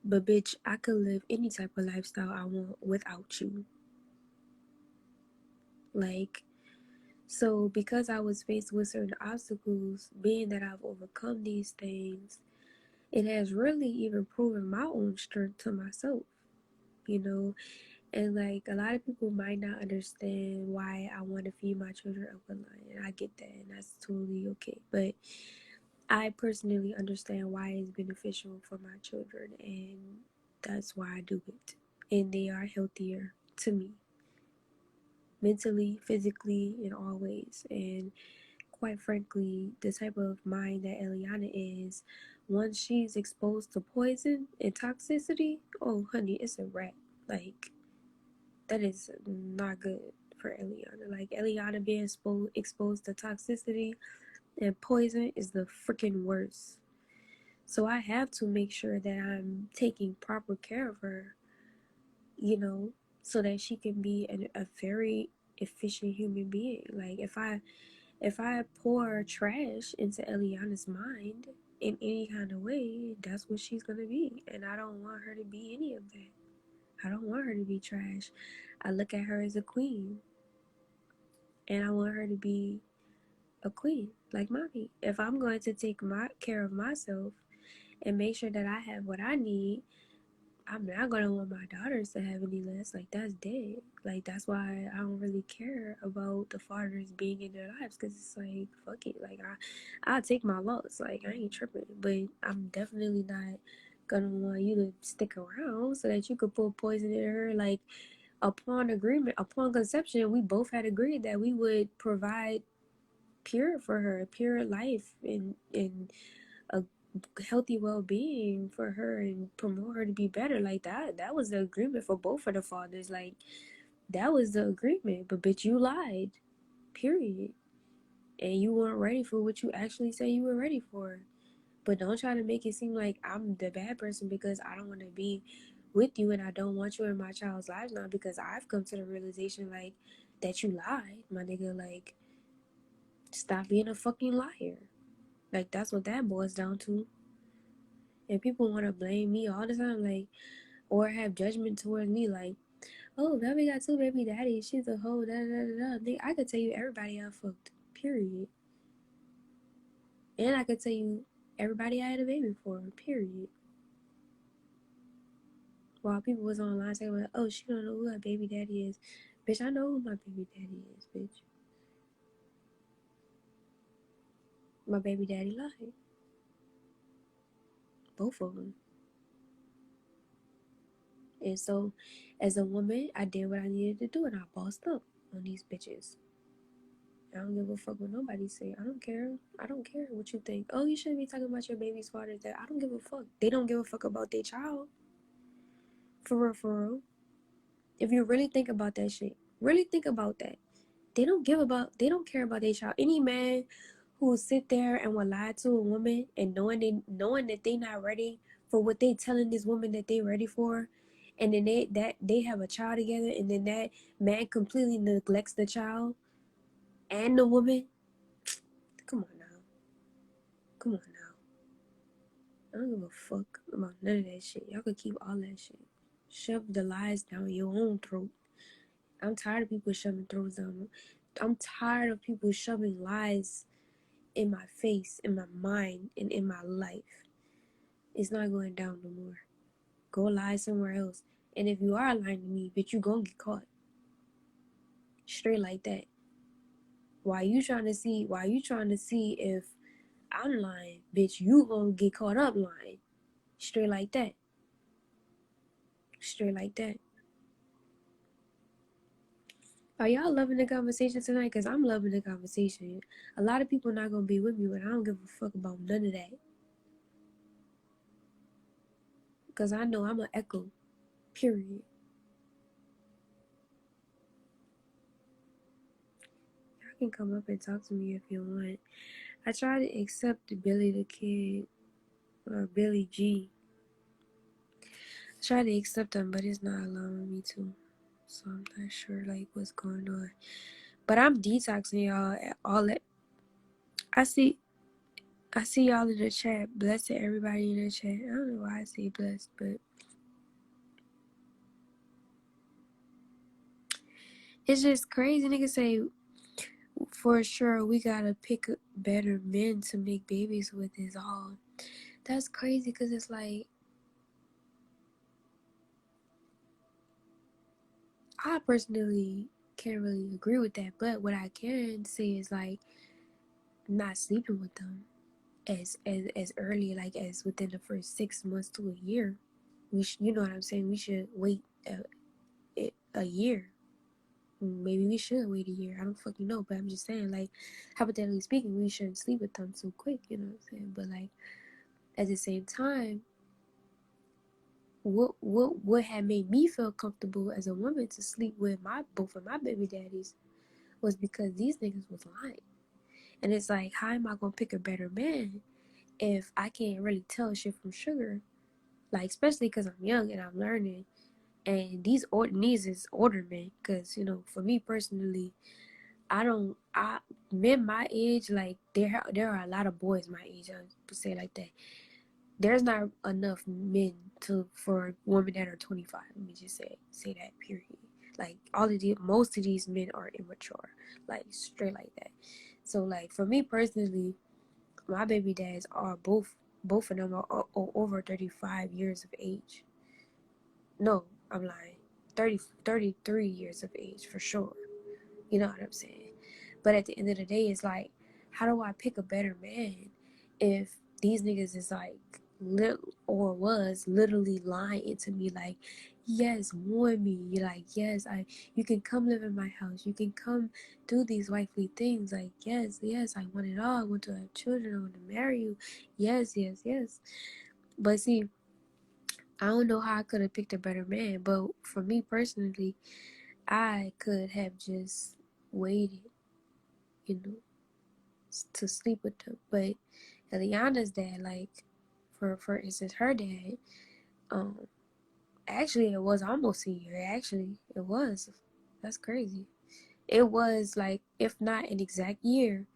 But bitch, I could live any type of lifestyle I want without you. Like, so because I was faced with certain obstacles, being that I've overcome these things, it has really even proven my own strength to myself, you know. And like, a lot of people might not understand why I want to feed my children alkaline, and I get that, and that's totally okay. But I personally understand why it's beneficial for my children, and that's why I do it. And they are healthier to me, mentally, physically, in all ways. And quite frankly, the type of mind that Eliana is, once she's exposed to poison and toxicity, oh honey, it's a wrap. Like, that is not good for Eliana. Like, Eliana being exposed to toxicity and poison is the freaking worst. So I have to make sure that I'm taking proper care of her, you know, so that she can be a very efficient human being. Like, if I pour trash into Eliana's mind in any kind of way, that's what she's gonna be. And I don't want her to be any of that. I don't want her to be trash. I look at her as a queen. And I want her to be a queen, like mommy. If I'm going to take care of myself and make sure that I have what I need, I'm not gonna want my daughters to have any less. Like, that's dead. Like, that's why I don't really care about the fathers being in their lives, because it's like, fuck it. Like, I'll take my loss. Like, I ain't tripping. But I'm definitely not gonna want you to stick around so that you could put poison in her. Like, upon conception, we both had agreed that we would provide pure for her, pure life, and a healthy well-being for her, and promote her to be better. Like, that was the agreement for both of the fathers. Like, that was the agreement. But bitch, you lied, period. And you weren't ready for what you actually say you were ready for. But don't try to make it seem like I'm the bad person because I don't want to be with you, and I don't want you in my child's lives now, because I've come to the realization, like, that you lied, my nigga. Like, stop being a fucking liar. Like, that's what that boils down to. And people want to blame me all the time, like, or have judgment towards me, like, oh, baby got two baby daddies, she's a hoe, da da da da. I could tell you everybody I fucked, period. And I could tell you everybody I had a baby for, period. While people was online saying, like, oh, she don't know who her baby daddy is. Bitch, I know who my baby daddy is, bitch. My baby daddy lied. Both of them. And so, as a woman, I did what I needed to do, and I bossed up on these bitches. I don't give a fuck what nobody say. I don't care. I don't care what you think. Oh, you shouldn't be talking about your baby's father. That I don't give a fuck. They don't give a fuck about their child. For real, for real. If you really think about that shit, really think about that. They don't care about their child. Any man who will sit there and will lie to a woman and knowing that they not ready for what they telling this woman that they ready for, and then they have a child together, and then that man completely neglects the child and the woman. Come on now. Come on now. I don't give a fuck about none of that shit. Y'all could keep all that shit. Shove the lies down your own throat. I'm tired of people shoving throats down. I'm tired of people shoving lies in my face, in my mind, and in my life. It's not going down no more. Go lie somewhere else. And if you are lying to me, bitch, you gonna get caught. Straight like that. Why you trying to see if I'm lying, bitch, you gonna get caught up lying. Straight like that. Straight like that. Are y'all loving the conversation tonight? Because I'm loving the conversation. A lot of people not going to be with me, but I don't give a fuck about none of that. Because I know I'm an echo. Period. Y'all can come up and talk to me if you want. I try to accept Billy the Kid or Billy G. I try to accept them, but it's not allowing me to. So I'm not sure like what's going on. But I'm detoxing y'all all that. I see y'all in the chat. Blessed to everybody in the chat. I don't know why I say blessed, but it's just crazy. Niggas say for sure we gotta pick better men to make babies with is all. That's crazy because it's like, I personally can't really agree with that, but what I can say is like not sleeping with them. as early, like as within the first 6 months to a year. You know what I'm saying? We should wait a year. Maybe we should wait a year. I don't fucking know, but I'm just saying, like, hypothetically speaking, we shouldn't sleep with them so quick. You know what I'm saying? But like at the same time, what had made me feel comfortable as a woman to sleep with both of my baby daddies was because these niggas was lying. And it's like, how am I gonna pick a better man if I can't really tell shit from sugar? Like, especially because I'm young and I'm learning. And these is older men. Because, you know, for me personally, men my age, like, there are a lot of boys my age, I would say like that. There's not enough men for women that are 25. Let me just say that, period. Like, most of these men are immature. Like, straight like that. So, like, for me personally, my baby dads are both of them are over 35 years of age. No, I'm lying. 33 years of age for sure. You know what I'm saying? But at the end of the day, it's like, how do I pick a better man if these niggas is like, was literally lying to me, like, yes, warn me. You're like, yes, you can come live in my house. You can come do these wifely things. Like, yes, I want it all. I want to have children. I want to marry you. Yes, yes, yes. But see, I don't know how I could have picked a better man. But for me personally, I could have just waited, you know, to sleep with them. But Eliana's dad, like, for instance, her dad, actually it was almost a year. Actually, it was. That's crazy. It was like, if not an exact year,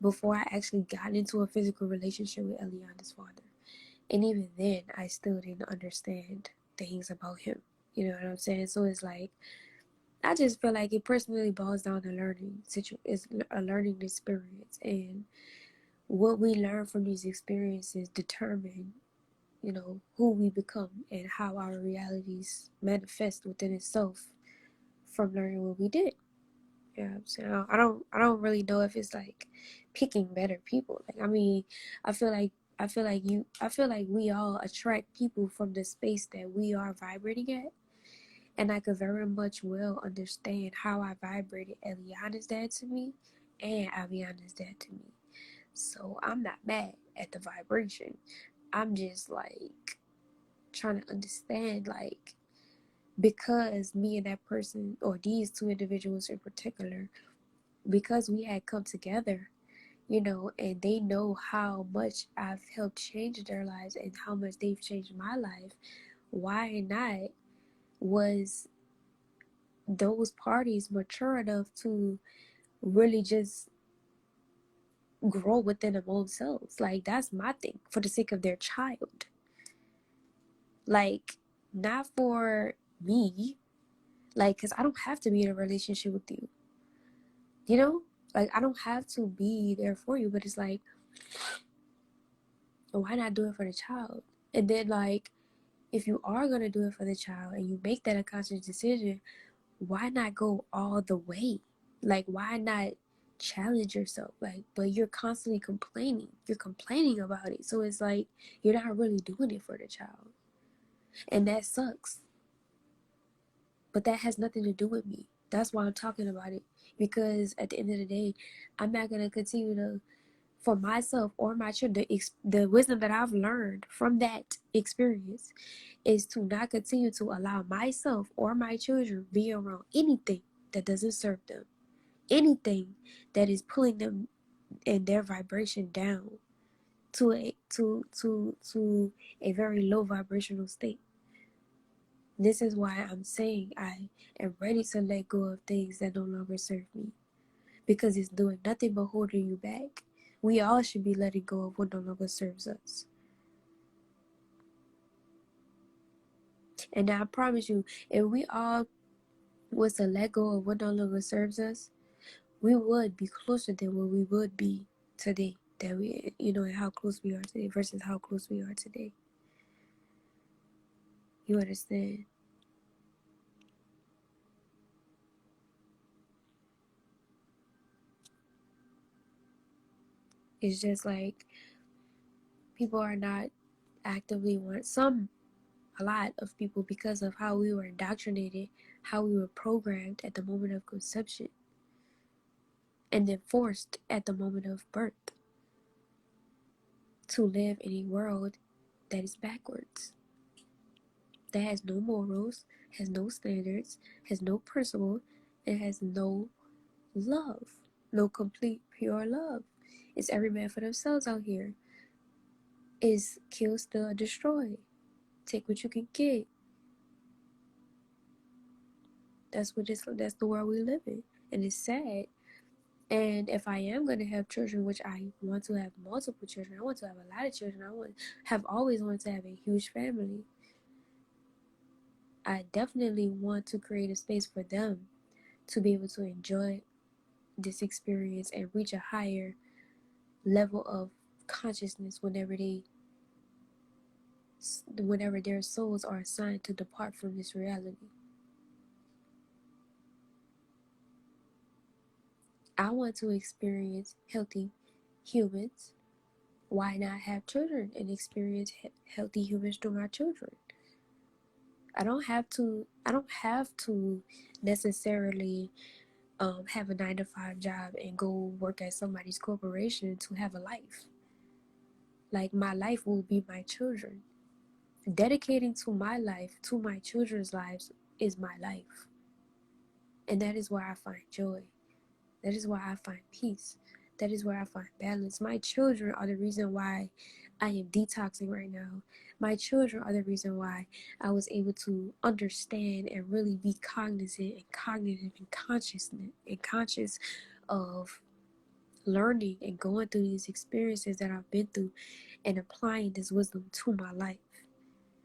before I actually got into a physical relationship with Eliana's father. And even then, I still didn't understand things about him. You know what I'm saying? So it's like, I just feel like it personally boils down to it's a learning experience, and what we learn from these experiences determine, you know, who we become and how our realities manifest within itself from learning what we did. Yeah, you know, so I don't really know if it's like picking better people. Like, I mean, I feel like I feel like we all attract people from the space that we are vibrating at. And I could very much well understand how I vibrated Eliana's dad to me and Aviana's dad to me. So I'm not mad at the vibration. I'm just like trying to understand, like, because me and that person, or these two individuals in particular, because we had come together, you know, and they know how much I've helped change their lives and how much they've changed my life, why not was those parties mature enough to really just grow within their own selves? Like, that's my thing, for the sake of their child. Like, not for me. Like, because I don't have to be in a relationship with you. You know? Like, I don't have to be there for you, but it's like, why not do it for the child? And then, like, if you are going to do it for the child and you make that a conscious decision, why not go all the way? Like, why not challenge yourself? Like, but you're constantly complaining. You're complaining about it. So it's like, you're not really doing it for the child. And that sucks. But that has nothing to do with me. That's why I'm talking about it. Because at the end of the day, I'm not going to continue to, for myself or my children, the wisdom that I've learned from that experience is to not continue to allow myself or my children be around anything that doesn't serve them. Anything that is pulling them and their vibration down to a very low vibrational state. This is why I'm saying I am ready to let go of things that no longer serve me, because it's doing nothing but holding you back. We all should be letting go of what no longer serves us. And I promise you, if we all was to let go of what no longer serves us, we would be closer than what we would be today. That we, you know, and how close we are today versus how close we are today. You understand? It's just like, People are not actively a lot of people, because of how we were indoctrinated, how we were programmed at the moment of conception, and then forced at the moment of birth to live in a world that is backwards, that has no morals, has no standards, has no principle, and has no love, no complete pure love. It's every man for themselves out here. Is kill, steal, destroy. Take what you can get. That's the world we live in, and it's sad. And if I am going to have children, which I want to have multiple children, I want to have a lot of children. Have always wanted to have a huge family. I definitely want to create a space for them to be able to enjoy this experience and reach a higher level of consciousness whenever their souls are assigned to depart from this reality. I want to experience healthy humans. Why not have children and experience healthy humans through my children? I don't have to necessarily have a 9-to-5 job and go work at somebody's corporation to have a life. Like, my life will be my children. Dedicating to my life, to my children's lives, is my life. And that is where I find joy. That is where I find peace. That is where I find balance. My children are the reason why I am detoxing right now. My children are the reason why I was able to understand and really be cognizant and cognitive and conscious of learning and going through these experiences that I've been through and applying this wisdom to my life.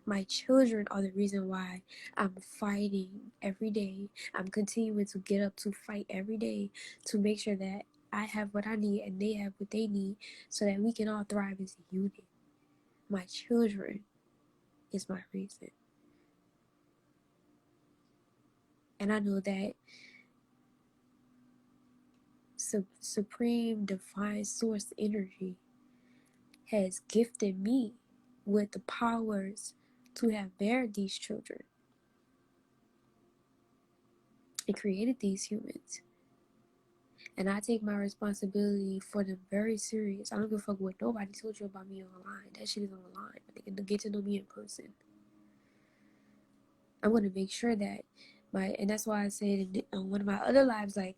My children are the reason why I'm fighting every day. I'm continuing to get up to fight every day to make sure that I have what I need and they have what they need so that we can all thrive as a unit. My children is my reason. And I know that supreme divine source energy has gifted me with the powers to have bared these children and created these humans. And I take my responsibility for them very serious. I don't give a fuck what nobody told you about me online. That shit is on the line. They can get to know me in person. I'm going to make sure that and that's why I said in one of my other lives, like,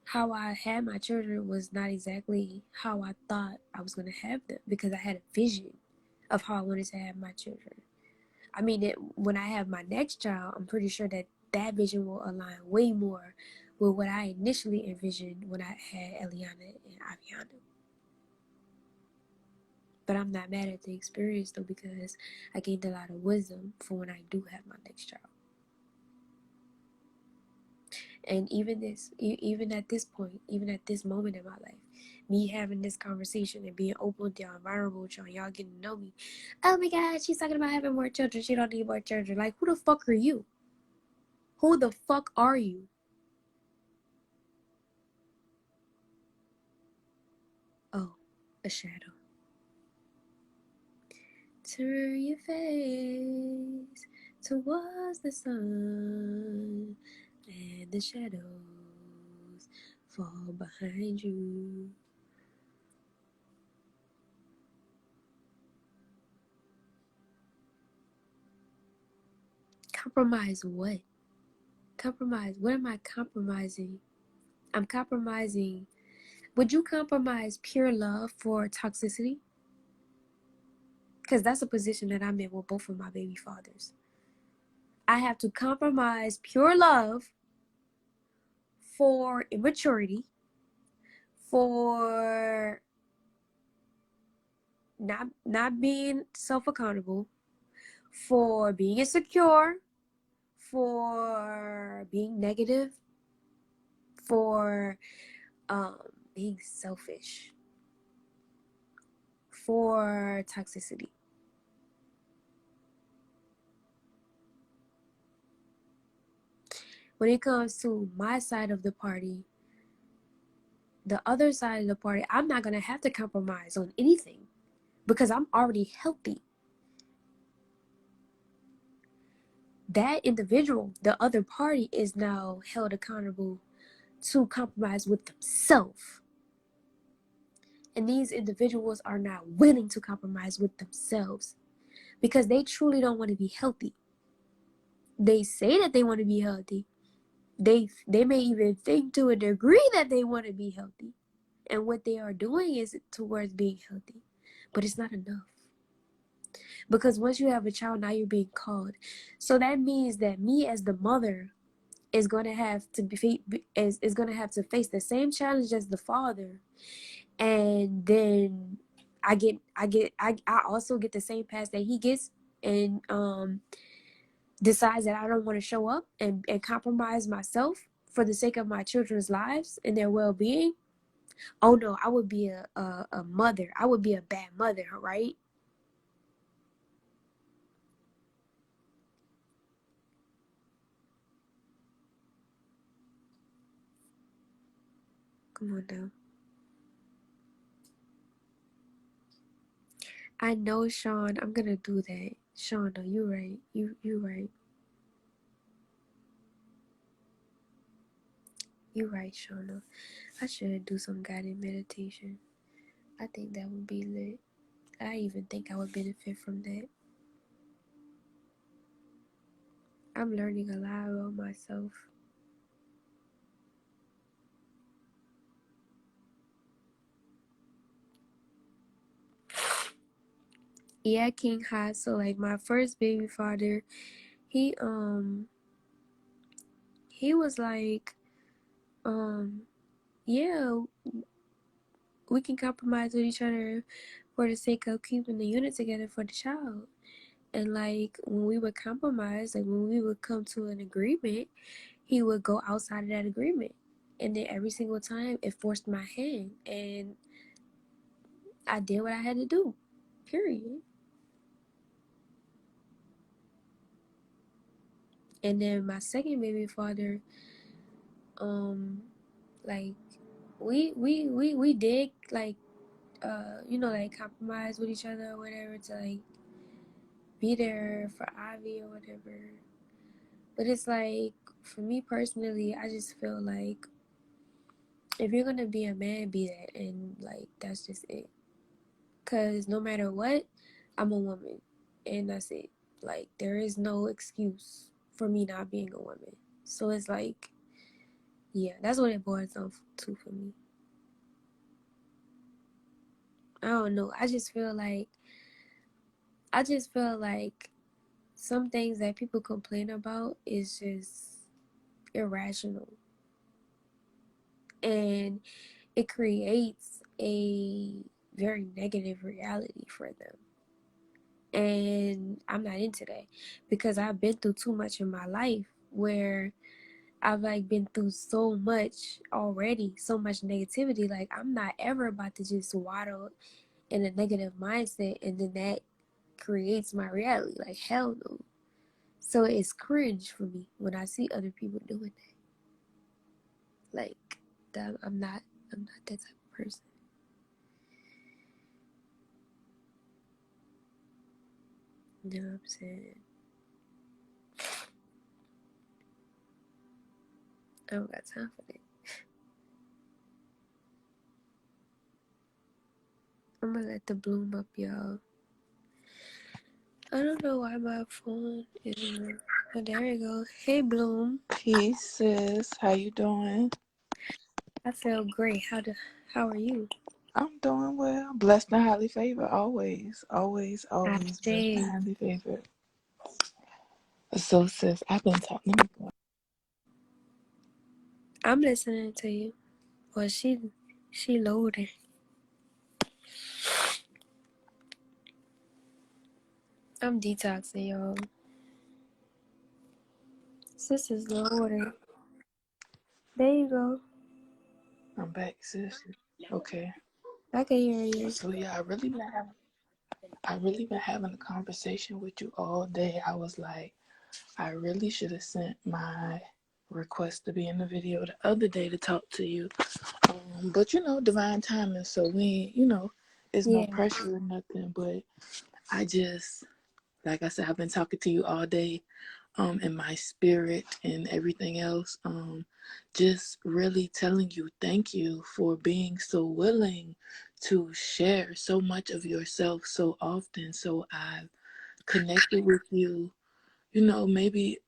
how I had my children was not exactly how I thought I was going to have them, because I had a vision of how I wanted to have my children. I mean, when I have my next child, I'm pretty sure that vision will align way more with what I initially envisioned when I had Eliana and Aviana. But I'm not mad at the experience, though, because I gained a lot of wisdom for when I do have my next child. And even at this point, even at this moment in my life, me having this conversation and being open with y'all, vulnerable with y'all getting to know me. Oh my God, she's talking about having more children. She don't need more children. Like, who the fuck are you? Who the fuck are you? Oh, a shadow. Turn your face towards the sun, and the shadows fall behind you. Compromise what? Compromise? What am I compromising? I'm compromising. Would you compromise pure love for toxicity? Because that's a position that I'm in with both of my baby fathers. I have to compromise pure love for immaturity, for not being self-accountable, for being insecure, for being negative, for being selfish, for toxicity. When it comes to my side of the party, the other side of the party, I'm not going to have to compromise on anything. because I'm already healthy. That individual, the other party, is now held accountable to compromise with themselves. And these individuals are not willing to compromise with themselves because they truly don't want to be healthy. They say that they want to be healthy. They may even think to a degree that they want to be healthy. And what they are doing is towards being healthy. But it's not enough. Because once you have a child, now you're being called. So that means that me as the mother is going to have to is going to have to face the same challenge as the father. And then I also get the same pass that he gets, and decides that I don't want to show up and compromise myself for the sake of my children's lives and their well-being. Oh no, I would be a mother. I would be a bad mother, right? Come on now. I know, Sean, I'm gonna do that. Sean, no, you're right. You're right. You're right, Sean. No. I should do some guided meditation. I think that would be lit. I even think I would benefit from that. I'm learning a lot about myself. Yeah, King Hot. So like my first baby father, he was like, yeah, we can compromise with each other for the sake of keeping the unit together for the child. And like when we would compromise, like when we would come to an agreement, he would go outside of that agreement. And then every single time it forced my hand, and I did what I had to do. Period. And then my second baby father, like we did like like compromise with each other or whatever to like be there for Ivy or whatever. But it's like, for me personally, I just feel like if you're gonna be a man, be that, and like that's just it. Cause no matter what, I'm a woman, and that's it. Like there is no excuse for me not being a woman. So it's like, yeah, that's what it boils down to for me. I don't know. I just feel like some things that people complain about is just irrational, and it creates a very negative reality for them. And I'm not into that because I've been through too much in my life where I've like been through so much already, so much negativity. Like I'm not ever about to just waddle in a negative mindset and then that creates my reality. Like hell no. So it's cringe for me when I see other people doing that. Like that, I'm not that type of person. You know what I'm saying? I don't got time for that. I'm gonna let the bloom up, y'all. I don't know why my phone isn't. Oh, there you go. Hey, Bloom. Peace, sis. How you doing? I feel great. How are you? I'm doing well. Blessed and highly favored. Always, always, I always blessed and say highly favored. So, sis, I've been talking. I'm listening to you. Well, she loaded. I'm detoxing, y'all. Sister's loaded. There you go. I'm back, sis. Okay. I can hear you. So yeah, I really been having a conversation with you all day. I was like, I really should have sent my request to be in the video the other day to talk to you. But divine timing. So we, it's no Yeah. pressure or nothing, but I just, like I said, I've been talking to you all day, in my spirit and everything else. Just really telling you thank you for being so willing to share so much of yourself so often. So I've connected with you, maybe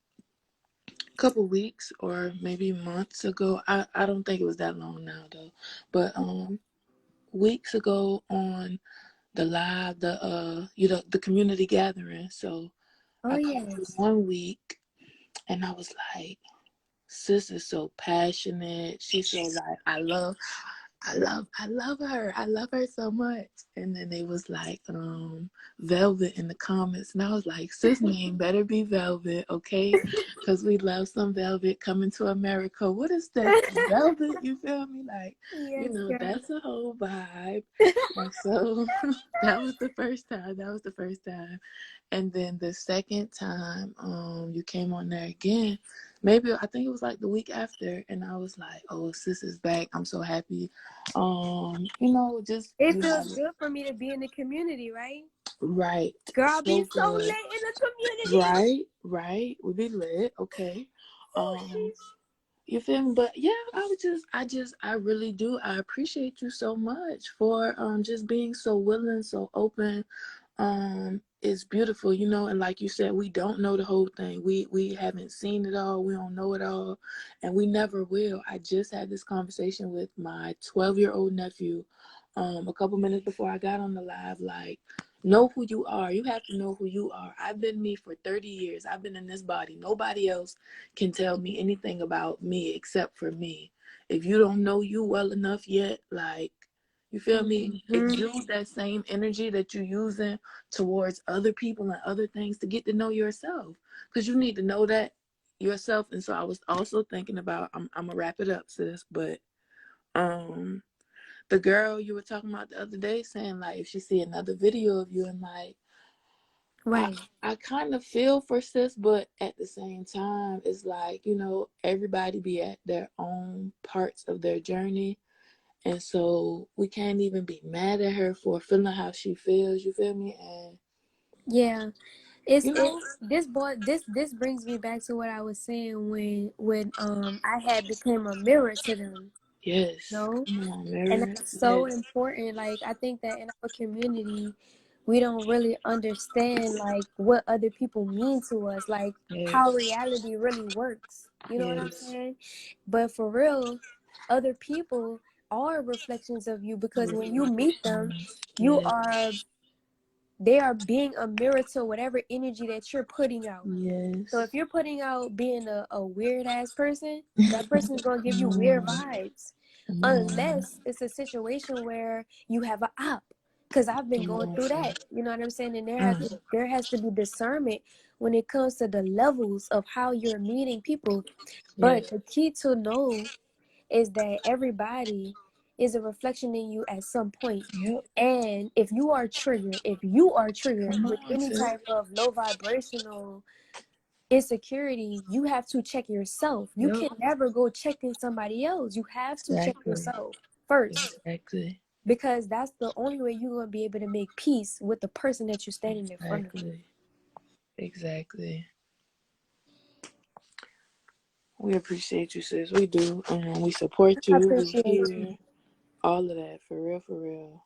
a couple weeks or maybe months ago. I don't think it was that long now though. But weeks ago on the live, the community gathering. So Oh I called you yes. one week and I was like, sis is so passionate. She's so like, I love her. I love her so much. And then they was like, Velvet in the comments. And I was like, sis name better be Velvet, okay? Because we love some Velvet coming to America. What is that? Velvet, you feel me? Like, Yes, girl. that's a whole vibe. And so that was the first time. That was the first time. And then the second time, you came on there again. Maybe I think it was like the week after, and I was like, "Oh, sis is back. I'm so happy." Just It feels good for me to be in the community, right? right, Girl, be so so good, lit in the community. right. We be lit, okay. Oh, Um, sheesh. you feel me? But yeah, I really do. I appreciate you so much for just being so willing, so open. It's beautiful, and like you said, we don't know the whole thing. We haven't seen it all. We don't know it all, and we never will. I just had this conversation with my 12-year-old nephew, a couple minutes before I got on the live. Like, know who you are. You have to know who you are. I've been me for 30 years. I've been in this body. Nobody else can tell me anything about me except for me. If you don't know you well enough yet, like, you feel me? Mm-hmm. Exude that same energy that you're using towards other people and other things to get to know yourself. Because you need to know that yourself. And so I was also thinking about, I'm gonna wrap it up, sis, but um the girl you were talking about the other day saying like if she see another video of you and like I Right. I kind of feel for sis, but at the same time, it's like, everybody be at their own parts of their journey. And so we can't even be mad at her for feeling how she feels, you feel me? And, Yeah. It's you it know, this boy this brings me back to what I was saying when I had became a mirror to them. yes, No. come on, And mirror, that's so yes, important. Like I think that in our community, we don't really understand like what other people mean to us, like how yes, reality really works. You know what I'm yes, saying? But for real, other people are reflections of you because when you meet them, reflections, you yes, are they are being a mirror to whatever energy that you're putting out. So yes, if you're putting out being a weird ass person, that person's gonna give you weird vibes. come on, Unless it's a situation where you have an op. Cause I've been come going on, through sis. that. You know what I'm saying? And Mm, there has to be discernment when it comes to the levels of how you're meeting people. But yes, the key to know is that everybody is a reflection in you at some point. yep, And if you are triggered come with on, any sis, type of low vibrational insecurity, you have to check yourself. You yep, can never go check in somebody else. You have to check exactly, yourself first exactly, because that's the only way you're going to be able to make peace with the person that you're standing in front of. exactly, exactly. We appreciate you, sis. We do. We support I you. We appreciate you. here. All of that, for real, for real.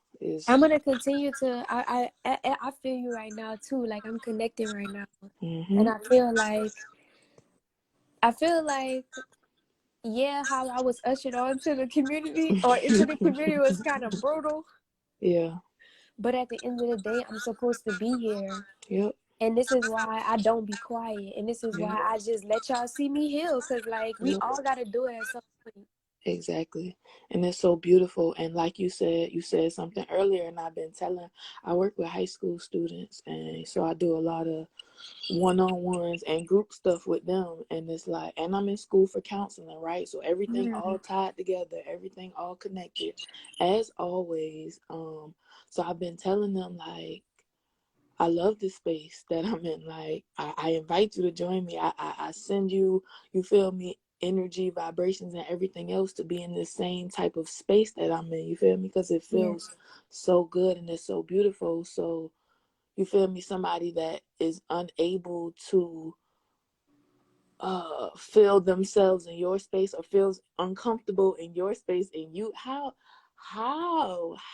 I'm Is gonna continue to. I feel you right now too. Like I'm connecting right now, and mm-hmm. I feel like yeah, how I was ushered onto the community or into the community was kind of brutal. Yeah. But at the end of the day, I'm supposed to be here. Yep. And this is why I don't be quiet. And this is Yep. why I just let y'all see me heal. Cause like we Yep. all gotta do it at some point. Exactly. And it's so beautiful. And like you said something earlier, and I've been telling, I work with high school students, and so I do a lot of one-on-ones and group stuff with them. And it's like, and I'm in school for counseling, right? So everything all Mm. tied together, everything all connected, as always. So I've been telling them like, I love this space that I'm in. Like, I invite you to join me. I send you, you feel me, energy, vibrations, and everything else to be in this same type of space that I'm in. You feel me? Because it Yeah. feels so good and it's so beautiful. So, you feel me? Somebody that is unable to feel themselves in your space or feels uncomfortable in your space and you how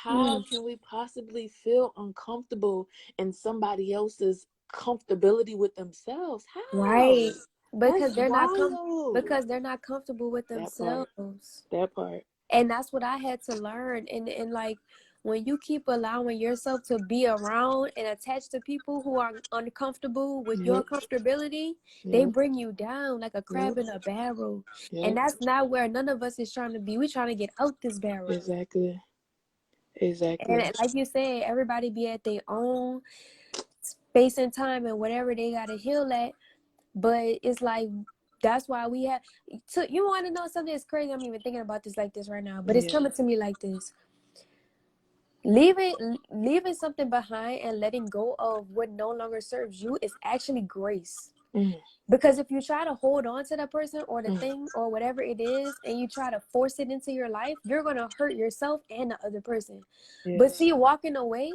Mm, can we possibly feel uncomfortable in somebody else's comfortability with themselves? How? right. That's Because wild. they're not comfortable with That part. themselves. That part. And that's what I had to learn. And like when you keep allowing yourself to be around and attached to people who are uncomfortable with your Yep. comfortability, they Yep. bring you down like a crab Yep. in a barrel. And Yep. that's not where none of us is trying to be. We're trying to get out this barrel. Exactly. And Exactly. like you said, everybody be at their own space and time and whatever they gotta heal at. But it's like that's why we have to, you want to know something that's crazy? I'm even thinking about this like this right now, but it's Yeah. coming to me like this. Leaving something behind and letting go of what no longer serves you is actually grace. Mm. Because if you try to hold on to that person or the Mm. thing or whatever it is and you try to force it into your life, you're going to hurt yourself and the other person. But Yes. see, walking away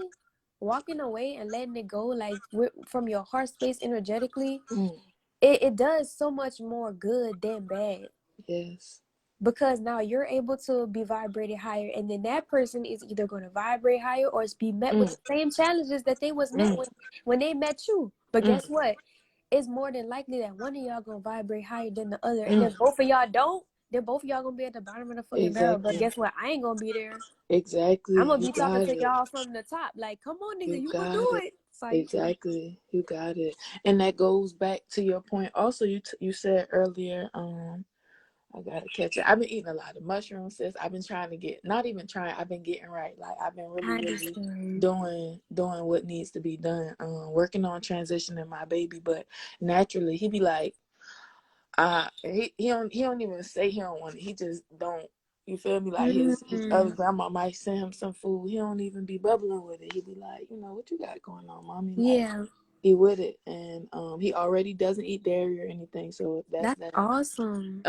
and letting it go, like from your heart space energetically, Mm. it does so much more good than bad. Yes. Because now you're able to be vibrated higher, and then that person is either going to vibrate higher or be met with Mm. the same challenges that they was met Mm. with when they met you. But Mm. guess what? It's more than likely that one of y'all gonna vibrate higher than the other, and Mm. if both of y'all don't, then both of y'all gonna be at the bottom of the fucking barrel. But Exactly. guess what? I ain't gonna be there. Exactly. I'm gonna You be talking got to it. y'all from the top, like, come on, nigga, You you gonna got do it. it. It's like, Exactly. You got it. And that goes back to your point. Also, you said earlier, I gotta catch it. I've been eating a lot of mushrooms, sis. I've been trying to get, not even trying, I've been getting right. Like I've been I really understand. doing what needs to be done. Working on transitioning my baby, but naturally he be like, he don't even say he don't want it. He just don't. You feel me? Like his other Mm-hmm. grandma might send him some food. He don't even be bubbling with it. He be like, what you got going on, mommy? Like Yeah, he with it, and he already doesn't eat dairy or anything. So that's that's that. awesome.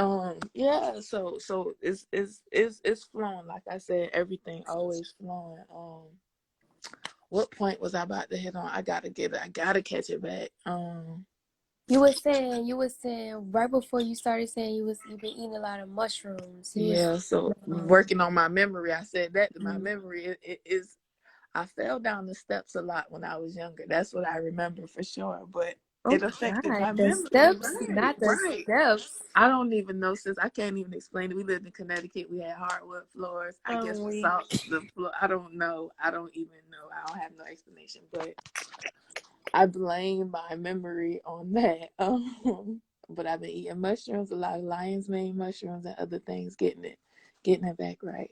Yeah. So it's flowing. Like I said, everything always flowing. What point was I about to hit on? I gotta get it. I gotta catch it back. You were saying right before you started saying you've been eating a lot of mushrooms. You was Yeah, so working on my memory, I said that to my memory it is. I fell down the steps a lot when I was younger. That's what I remember for sure. But oh it affected God, my the memory. steps, Right, not the right. steps. I don't even know, since I can't even explain it. We lived in Connecticut. We had hardwood floors. I guess I'm the weak. salt, the floor. I don't know. I don't even know. I don't have no explanation. But I blame my memory on that. But I've been eating mushrooms, a lot of lion's mane mushrooms and other things, getting it back right.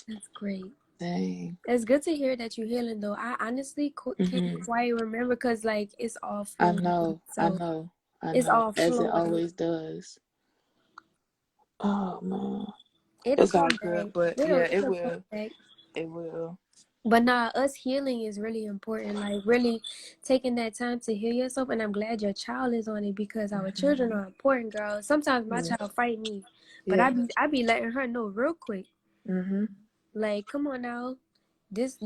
That's great. Dang. It's good to hear that you're healing, though. I honestly can't Hmm. quite remember because, like, it's all I flowing. know, I So know, I it's know, all as it flowing. always does. Oh man, It'll it's all come good, back. but It'll yeah, it it'll come will, back. it will. But nah, us healing is really important. Like really taking that time to heal yourself. And I'm glad your child is on it because our children are important, girl. Sometimes my Yeah, child fight me, but yeah. I be letting her know real quick. Mhm. Like, come on now, this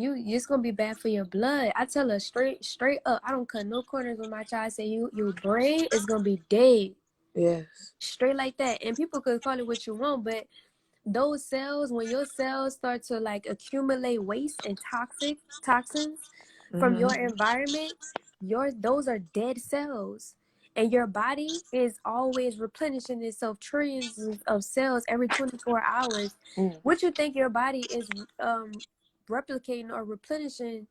gonna be bad for your blood. I tell her straight up. I don't cut no corners with my child. I say your brain is gonna be dead, Yes. straight like that. And people could call it what you want, but those cells, when your cells start to like accumulate waste and toxins from Mhm. your environment, those are dead cells. And your body is always replenishing itself, trillions of cells every 24 hours. Mm. What you think your body is replicating or replenishing?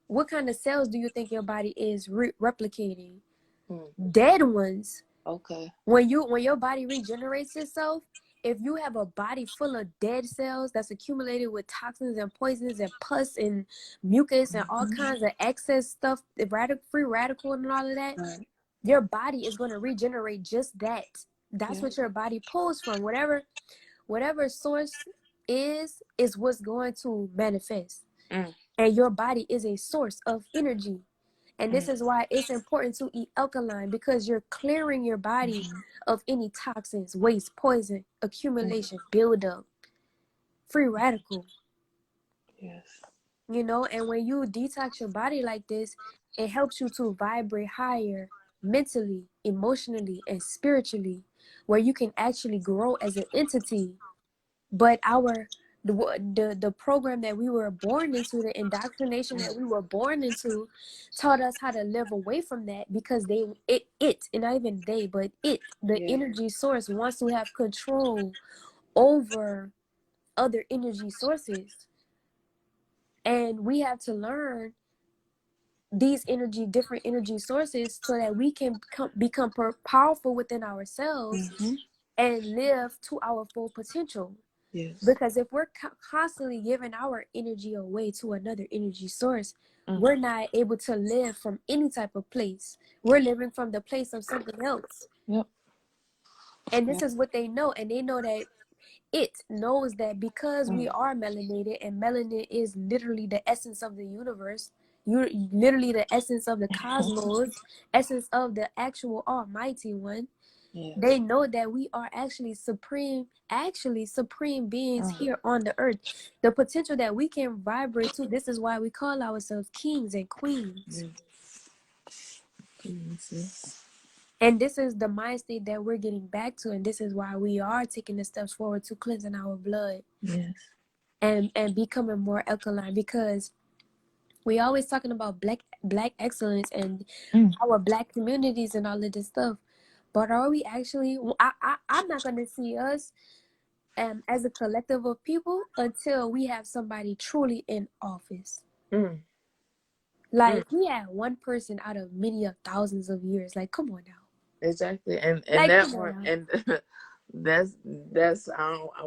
What kind of cells do you think your body is replicating? Mm. Dead ones. Okay. When your body regenerates itself, if you have a body full of dead cells that's accumulated with toxins and poisons and pus and mucus and all kinds of excess stuff, the free radical and all of that, Right. your body is going to regenerate just that. That's Yeah. what your body pulls from. Whatever source is what's going to manifest. Mm. And your body is a source of energy. And this is why it's important to eat alkaline, because you're clearing your body of any toxins, waste, poison, accumulation, buildup, free radical. Yes. You know, and when you detox your body like this, it helps you to vibrate higher mentally, emotionally, and spiritually, where you can actually grow as an entity. But the program that we were born into, the indoctrination that we were born into, taught us how to live away from that, because and not even they, but the Yeah. energy source wants to have control over other energy sources. And we have to learn these different energy sources, so that we can become powerful within ourselves and live to our full potential. Yes. Because if we're constantly giving our energy away to another energy source, we're not able to live from any type of place. We're living from the place of something else. Yep. And this is what they know. And they know that it knows that because we are melanated, and melanin is literally the essence of the universe, you're literally the essence of the cosmos, essence of the actual almighty one. Yes. They know that we are actually supreme beings here on the earth. The potential that we can vibrate to, this is why we call ourselves kings and queens. Yes. And this is the mind state that we're getting back to, and this is why we are taking the steps forward to cleansing our blood. Yes. And becoming more alkaline, because we always talking about black excellence and our black communities and all of this stuff. But are we actually, I'm not going to see us as a collective of people until we have somebody truly in office. Like, we had one person out of many of thousands of years. Like, come on now. Exactly. And Like, that come on one, now. and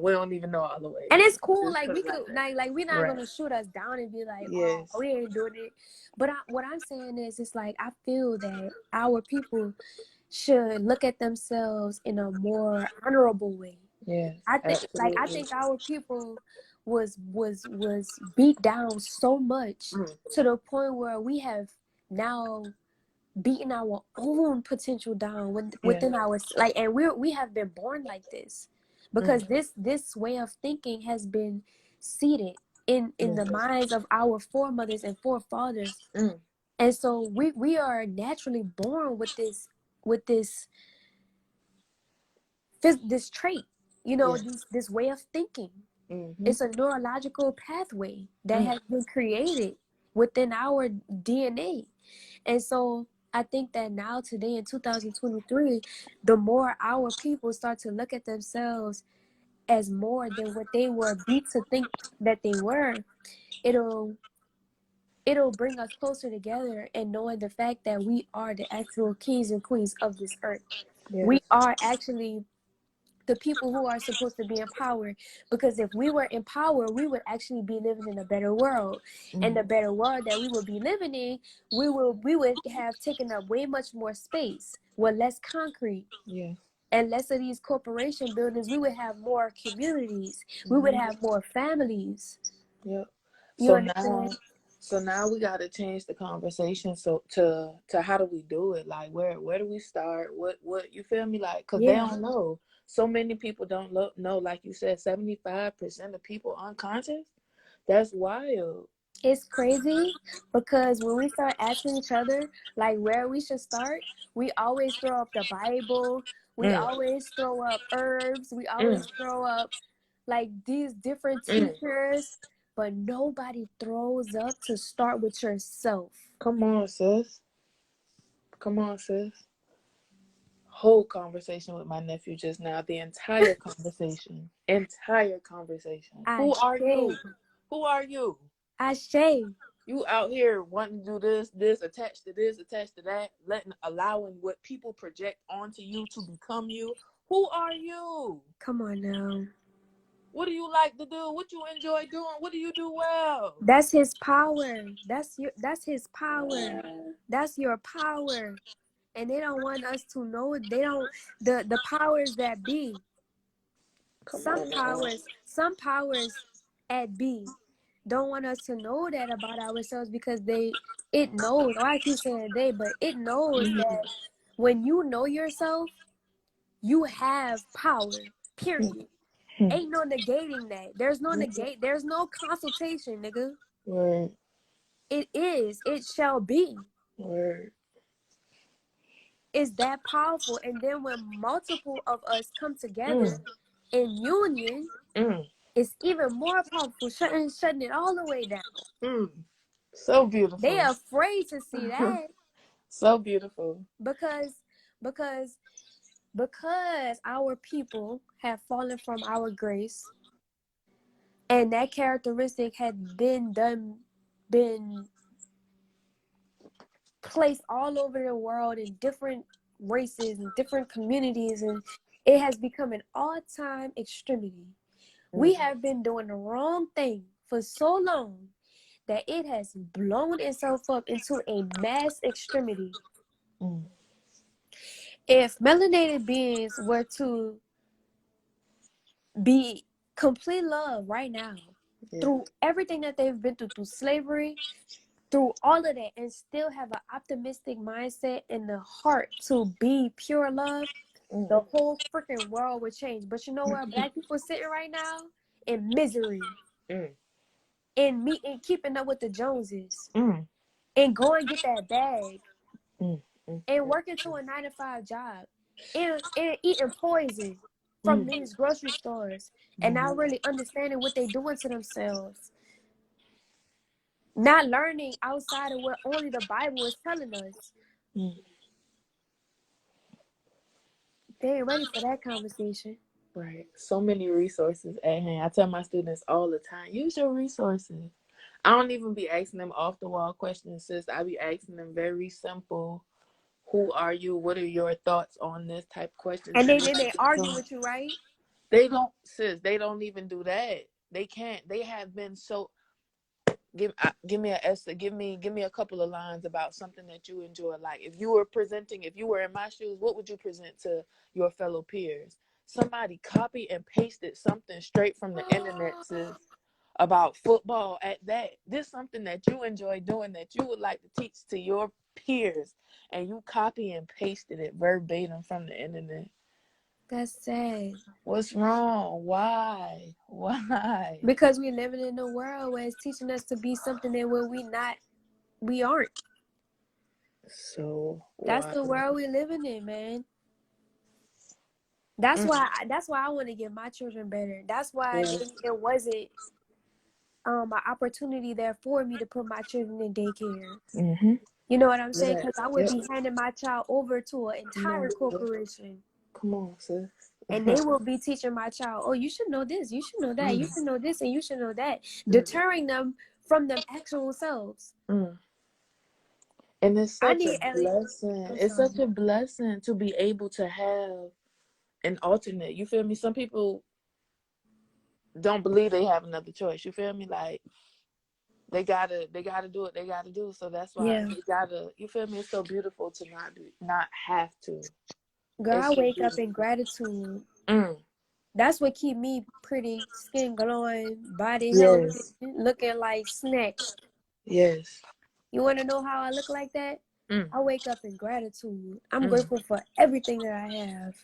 we don't even know all the way. And it's cool. Just Like, put we it could, like that. like we're not Right. gonna shoot us down and be like, oh, Yes. we ain't doing it. But what I'm saying is, it's like, I feel that our people should look at themselves in a more honorable way. Yes. I think our people was beat down so much to the point where we have now beaten our own potential down within our, like, and we have been born like this, because this way of thinking has been seated in the minds of our foremothers and forefathers. And so we are naturally born with this trait, this way of thinking. It's a neurological pathway that has been created within our DNA. And so I think that now, today in 2023, the more our people start to look at themselves as more than what they were beat to think that they were, it'll bring us closer together, and knowing the fact that we are the actual kings and queens of this earth. We are actually the people who are supposed to be in power, because if we were in power, we would actually be living in a better world. And the better world that we would be living in, we would have taken up way much more space with less concrete and less of these corporation buildings. We would have more communities. We would have more families. Yep. You So understand? now we got to change the conversation. So to how do we do it? Like, where do we start? What you feel me? Like, cause they Yeah. don't know. So many people don't know. Like you said, 75% of people unconscious. That's wild. It's crazy, because when we start asking each other like where we should start, we always throw up the Bible, we always throw up herbs, we always throw up like these different teachers, but nobody throws up to start with yourself. Come on, sis. Come on, sis. Whole conversation with my nephew just now. The entire conversation. Entire conversation. Who are Ashe. you? Who are you? Ashe. You out here wanting to do this, attached to this, attached to that, allowing what people project onto you to become you. Who are you? Come on now. What do you like to do? What you enjoy doing? What do you do well? That's his power. That's his power. That's your power. And they don't want us to know it. They don't, the powers that be. Come on now. Some powers at B, don't want us to know that about ourselves because it knows, or I keep saying they, but it knows that when you know yourself, you have power, period. Ain't no negating that. There's no negate. There's no consultation, nigga. Word. It is. It shall be. Word. It's that powerful. And then when multiple of us come together in union, it's even more powerful. Shutting it all the way down. So beautiful. They are afraid to see that. So beautiful. Because our people have fallen from our grace, and that characteristic had been placed all over the world in different races and different communities, and it has become an all-time extremity. We have been doing the wrong thing for so long that it has blown itself up into a mass extremity. If melanated beings were to be complete love right now, through everything that they've been through slavery, through all of that, and still have an optimistic mindset and the heart to be pure love, the whole freaking world would change. But you know where Black people sitting right now? In misery. In keeping up with the Joneses. And go and get that bag. And working to a 9-to-5 job. And eating poison from these grocery stores. And not really understanding what they're doing to themselves. Not learning outside of what only the Bible is telling us. They ain't ready for that conversation. Right. So many resources at hand. I tell my students all the time, use your resources. I don't even be asking them off the wall questions, sis. I be asking them very simple, who are you? What are your thoughts on this type of questions? And then they argue with you, right? They don't, sis. They don't even do that. They can't. They have been so. Give me a essay. Give me a couple of lines about something that you enjoy. Like if you were in my shoes, what would you present to your fellow peers? Somebody copy and pasted something straight from the internet, sis, about football at that. This is something that you enjoy doing that you would like to teach to your peers, and you copy and pasted it verbatim from the internet. That's sad. What's wrong? Why? Because we're living in a world where it's teaching us to be something that we aren't. So that's the world we're living in, man. That's why I want to get my children better. That's why it wasn't an opportunity there for me to put my children in daycare. You know what I'm saying? Because I would be handing my child over to an entire corporation. Come on, sis. And they will be teaching my child, oh, you should know this, you should know that, you should know this, and you should know that. Deterring them from them actual selves. And it's such a blessing. It's such a blessing to be able to have an alternate. You feel me? Some people don't believe they have another choice. You feel me? Like they gotta do what they gotta do. So that's why they gotta. You feel me? It's so beautiful to not have to. Girl, I wake up in gratitude. That's what keep me pretty, skin glowing, body healthy, looking like snatched. Yes. You want to know how I look like that? I wake up in gratitude. I'm grateful for everything that I have.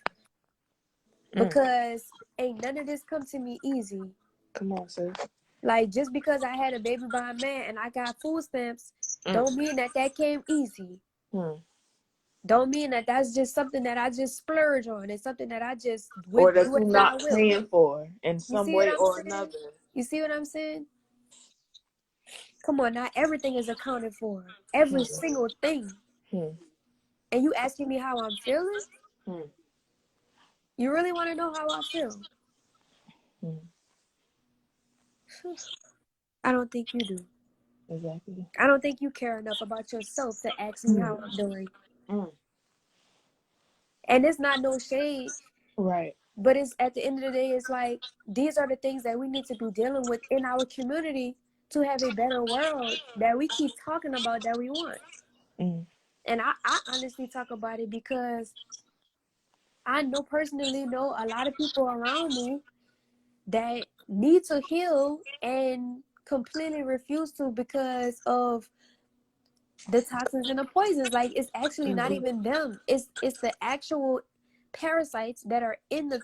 Because ain't none of this come to me easy. Come on, sis. Like, just because I had a baby by a man and I got food stamps, don't mean that came easy. Don't mean that that's just something that I just splurge on. It's something that I just or that you're not paying for in some way or another. You see what I'm saying? Come on, not everything is accounted for. Every single thing. And you asking me how I'm feeling? You really want to know how I feel? I don't think you do. Exactly. I don't think you care enough about yourself to ask me how I'm doing. And it's not no shade. Right. But it's at the end of the day, it's like, these are the things that we need to be dealing with in our community to have a better world that we keep talking about that we want. And I honestly talk about it because I personally know a lot of people around me that need to heal and completely refuse to because of the toxins and the poisons. Like, it's actually not even them. It's the actual parasites that are in the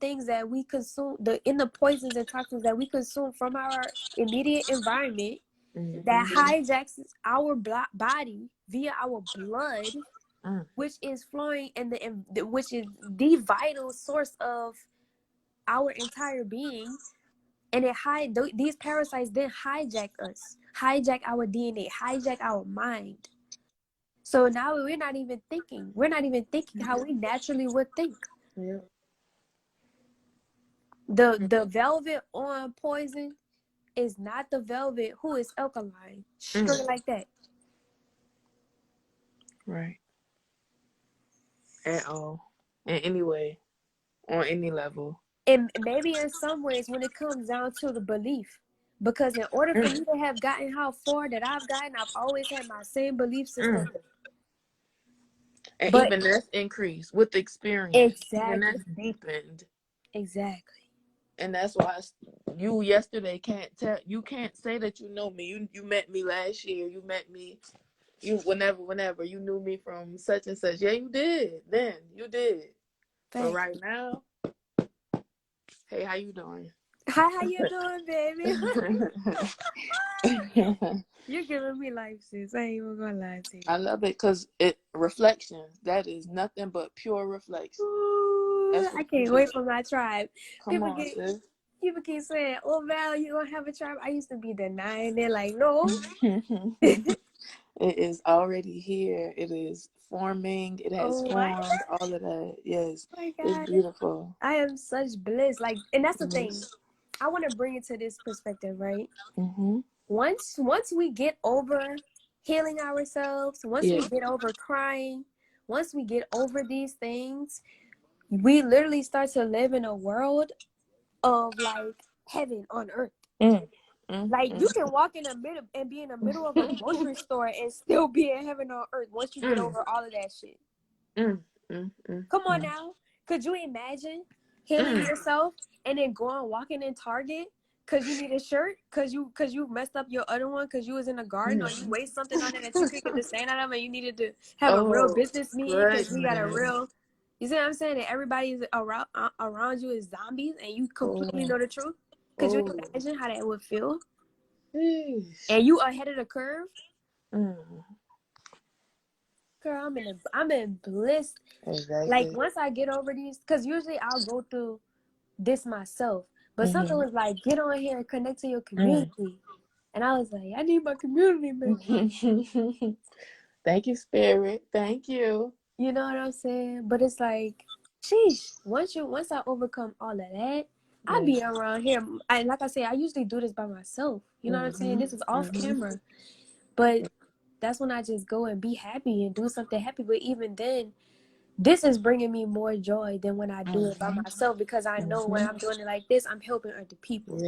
things that we consume, in the poisons and toxins that we consume from our immediate environment, that hijacks our body via our blood, which is flowing which is the vital source of our entire being. And these parasites then hijack us, hijack our DNA, hijack our mind. So now we're not even thinking. We're not even thinking how we naturally would think. Yeah. The velvet on poison is not the velvet who is alkaline. Straight like that. Right. At all. In any way. On any level. And maybe in some ways when it comes down to the belief. Because in order for me to have gotten how far that I've gotten, I've always had my same belief system. And But even that's increased with experience. Even exactly. that's deepened. Exactly. And that's why you yesterday you can't say that you know me. You met me last year. You met me whenever you knew me from such and such. Yeah, you did. Then you did. But right now, hey, how you doing? Hi, how you doing, baby? You're giving me life, sis. I ain't even gonna lie to you. I love it because reflection. That is nothing but pure reflection. Ooh, I can't wait for my tribe. Come on, sis. People keep saying, "Oh, Val, you gonna have a tribe?" I used to be denying it, like, no. It is already here. It is forming. It has formed. All of that. Yes, oh my God. It's beautiful. I am such bliss. Like, and that's the thing. I want to bring it to this perspective, right? Once we get over healing ourselves, once we get over crying, once we get over these things, we literally start to live in a world of like heaven on earth. Like, you can walk in the middle and be in the middle of a grocery store and still be in heaven on earth once you get over all of that shit. Come on now. Could you imagine healing yourself and then walking in Target because you need a shirt because you messed up your other one because you was in the garden or you waste something on it that you could get the stain out of and you needed to have a real business meeting because we got a real, you see what I'm saying, that everybody around you is zombies and you completely know the truth. Could you imagine how that would feel? And you ahead of the curve? Girl, I'm in bliss. Exactly. Like, once I get over these, because usually I'll go through this myself, but something was like, get on here and connect to your community. And I was like, I need my community, man. Thank you, Spirit. Thank you. You know what I'm saying? But it's like, sheesh, once I overcome all of that, I be around here. And like I say, I usually do this by myself. You know what I'm saying? This is off camera. But that's when I just go and be happy and do something happy. But even then, this is bringing me more joy than when I do it by myself, because I know when I'm doing it like this, I'm helping other people.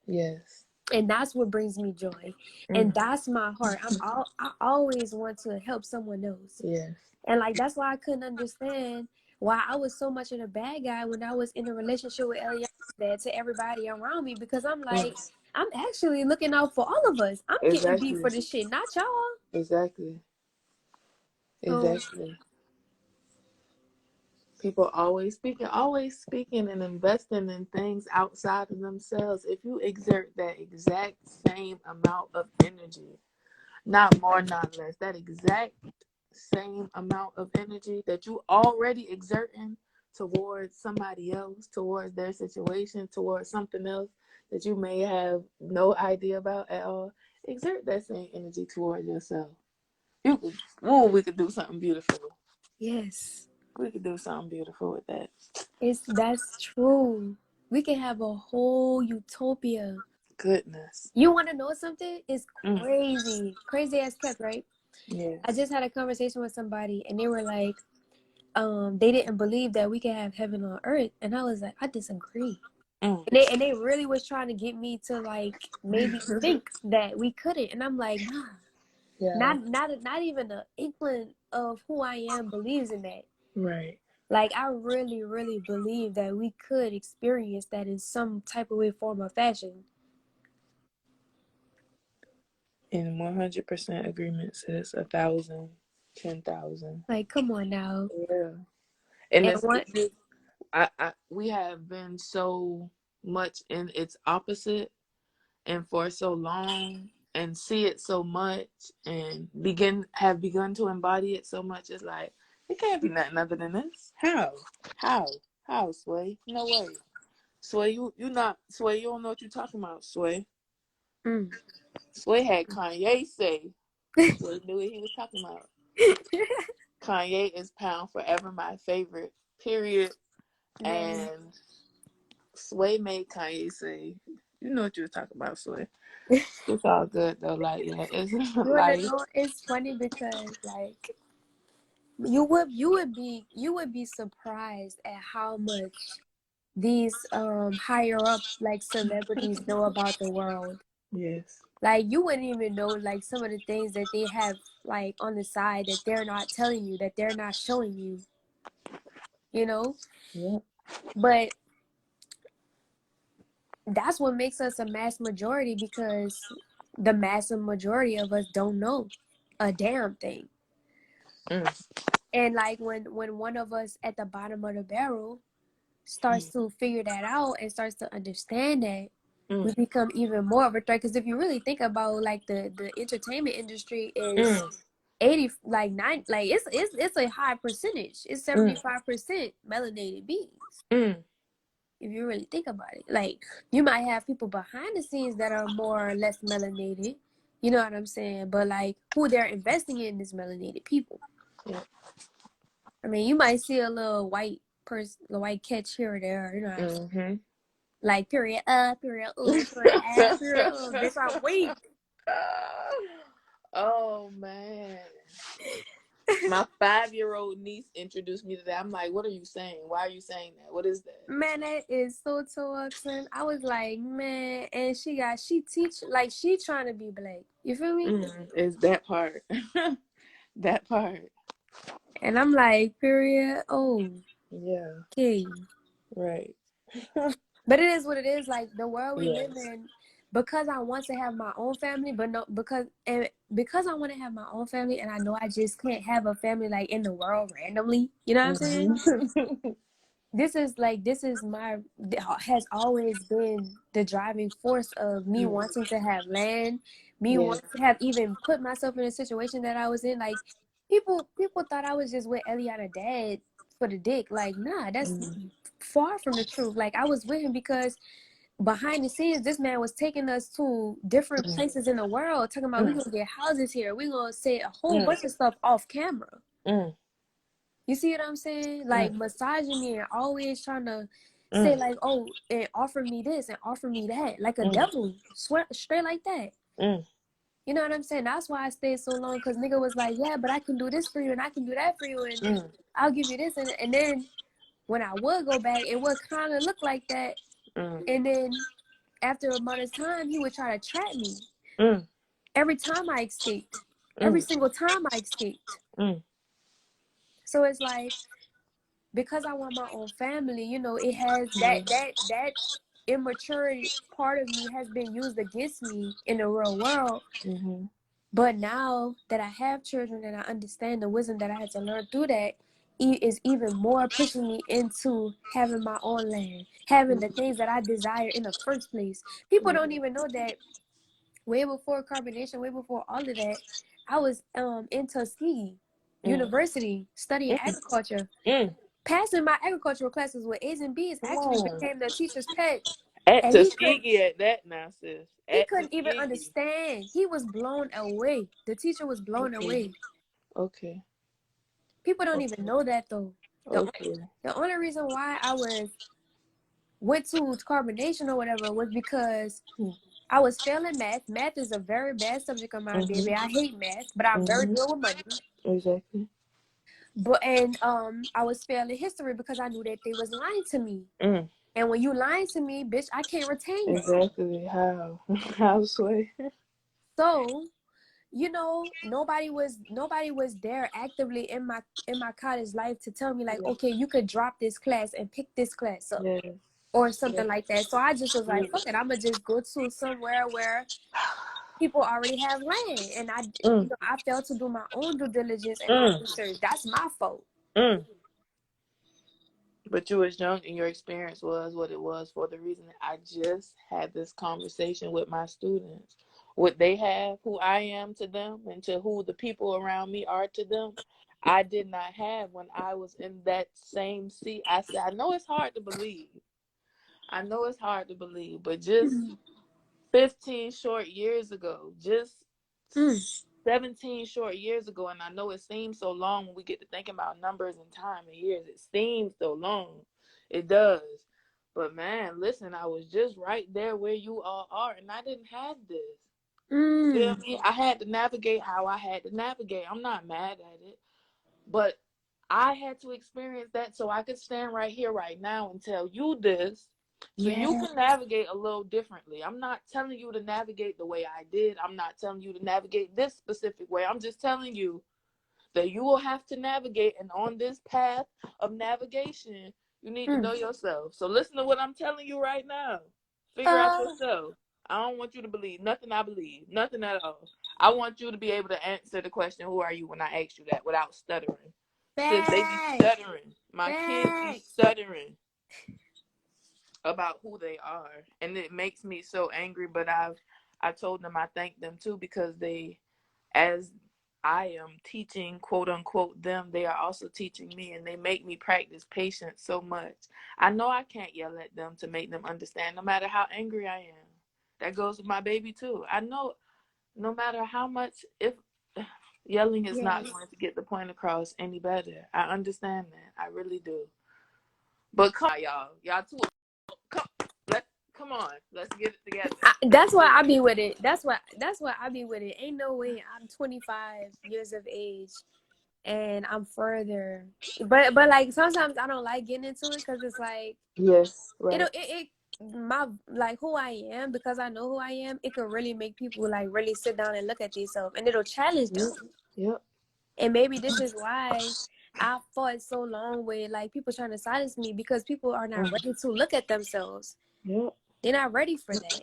Yes. And that's what brings me joy. And that's my heart. I always want to help someone else. Yes. And like, that's why I couldn't understand why I was so much of a bad guy when I was in a relationship with Eliana to everybody around me, because I'm like, I'm actually looking out for all of us. I'm getting beat for this shit, not y'all. Exactly. People always speaking and investing in things outside of themselves. If you exert that exact same amount of energy, not more, not less, that exact same amount of energy that you already exerting towards somebody else, towards their situation, towards something else that you may have no idea about at all, exert that same energy towards yourself. We could do something beautiful. Yes. We could do something beautiful with that. That's true. We can have a whole utopia. Goodness. You want to know something? It's crazy. Crazy as kept, right? Yes. I just had a conversation with somebody and they were like, they didn't believe that we could have heaven on earth. And I was like, I disagree. And they really was trying to get me to like maybe think that we couldn't. And I'm like, nah. Yeah. Not even an inkling of who I am believes in that. Right. Like, I really, really believe that we could experience that in some type of way, form, or fashion. In 100% agreement, sis. 1,000, 10,000. Like, come on now. Yeah. And And it's what? just, we have been so much in its opposite and for so long and see it so much and have begun to embody it so much. It's like, it can't be nothing other than this. How how Sway? No way. Sway, you not Sway, you don't know what you're talking about. Mm. Sway had Kanye say Sway knew what he was talking about. Kanye is pound forever my favorite, period. Man. And Sway made Kanye say, you know what you were talking about, Sway. It's all good though. Like, yeah, it's You wanna life. know? It's funny because like you would be surprised at how much these higher up like celebrities know about the world. Yes. Like you wouldn't even know like some of the things that they have like on the side that they're not telling you, that they're not showing you, you know? Yeah. But that's what makes us a mass majority, because the massive majority of us don't know a damn thing. Mm. And like when one of us at the bottom of the barrel starts to figure that out and starts to understand that, we Mm. become even more of a threat. Because if you really think about like the entertainment industry is Mm. 80 like 9 like it's a high percentage. It's Mm. 75% melanated beings. Mm. If you really think about it, like you might have people behind the scenes that are more or less melanated, you know what I'm saying, but like who they're investing in is melanated people. Yeah. I mean, you might see a little white person, a white catch here or there, you know what I'm saying? Mm-hmm. Like period period period period bitch, I'm weak. Oh man. My 5-year-old niece introduced me to that. I'm like, what are you saying? Why are you saying that? What is that? Man, that is so toxic. I was like, man, and she teach like she trying to be black. You feel me? It's that part. That part. And I'm like, period. Oh, Yeah. okay. Right. But it is what it is. Like the world we live Yes. in, because I want to have my own family, but no, because I want to have my own family, and I know I just can't have a family like in the world randomly. You know what I'm saying? Mm-hmm. This is my has always been the driving force of me wanting to have land, me Yes. wanting to have even put myself in a situation that I was in. Like people thought I was just with Eliana dad for the dick. Like, nah, that's Mm. far from the truth. Like I was with him because behind the scenes, this man was taking us to different Mm. places in the world, talking about we Mm. gonna get houses here, we gonna say a whole Mm. bunch of stuff off camera. Mm. You see what I'm saying? Like Mm. massaging me and always trying to say Mm. like, oh, and offer me this and offer me that, like a Mm. devil, swear straight like that. Mm. You know what I'm saying? That's why I stayed so long, because nigga was like, yeah, but I can do this for you and I can do that for you and Mm. I'll give you this, and then when I would go back, it would kind of look like that, Mm. and then after a month's time, he would try to trap me. Mm. Every time I escaped, every Mm. single time I escaped. Mm. So it's like, because I want my own family, you know, it has that immature part of me has been used against me in the real world. Mm-hmm. But now that I have children and I understand the wisdom that I had to learn through that, is even more pushing me into having my own land, having the things that I desire in the first place. People don't even know that way before carbonation, way before all of that, I was in Tuskegee Mm. University studying Mm. agriculture. Mm. Passing my agricultural classes with A's and B's Come actually on. became the teacher's pet. At And Tuskegee at that now, sis. he At couldn't even Tuskegee. understand. He was blown away. The teacher was blown Okay. away. Okay. People don't even Okay. know that though. The Okay. the only reason why I went to carbonation or whatever was because I was failing math. Math is a very bad subject of mine, Mm-hmm. baby. I hate math, but I'm very Mm-hmm. good with money. Exactly. But and I was failing history because I knew that they was lying to me. Mm. And when you lying to me, bitch, I can't retain that. Exactly. How? How, Sway? So, you know, nobody was there actively in my college life to tell me like, Yeah. okay, you could drop this class and pick this class up Yes. or Yes. something like that. So I just was like, Yes. fuck it, I'ma just go to somewhere where people already have land, and Mm. I failed to do my own due diligence and my Mm. research. That's my fault. Mm. But you was young and your experience was what it was for the reason that I just had this conversation with my students. What they have, who I am to them, and to who the people around me are to them, I did not have when I was in that same seat. I said, I know it's hard to believe. I know it's hard to believe, but just 15 short years ago, just Mm. 17 short years ago, and I know it seems so long when we get to thinking about numbers and time and years. It seems so long. It does. But man, listen, I was just right there where you all are, and I didn't have this. You feel Mm. me? I had to navigate how I had to navigate. I'm not mad at it, but I had to experience that so I could stand right here, right now, and tell you this so you Yeah. can navigate a little differently. I'm not telling you to navigate the way I did. I'm not telling you to navigate this specific way. I'm just telling you that you will have to navigate, and on this path of navigation, you need to Mm. know yourself. So listen to what I'm telling you right now. Figure out Uh, yourself. I don't want you to believe nothing I believe, nothing at all. I want you to be able to answer the question, who are you, when I ask you that without stuttering. Sis, they be facts. stuttering. My kids be Facts. stuttering about who they are. And it makes me so angry, but I told them I thank them too, because they, as I am teaching, quote unquote, them, they are also teaching me, and they make me practice patience so much. I know I can't yell at them to make them understand, no matter how angry I am. That goes with my baby too. I know no matter how much, if yelling is not Yes. going to get the point across any better. I understand that. I really do. But come on, y'all. Y'all too. Come, come on. Let's get it together. That's why I be with it. That's why I be with it. Ain't no way I'm 25 years of age and I'm further. But like sometimes I don't like getting into it because it's like Yes, right. it my like who I am, because I know who I am. It could really make people like really sit down and look at themselves, and it'll challenge Yep. them. Yep. And maybe this is why I fought so long with like people trying to silence me, because people are not ready to look at themselves. Yep. They're not ready for that.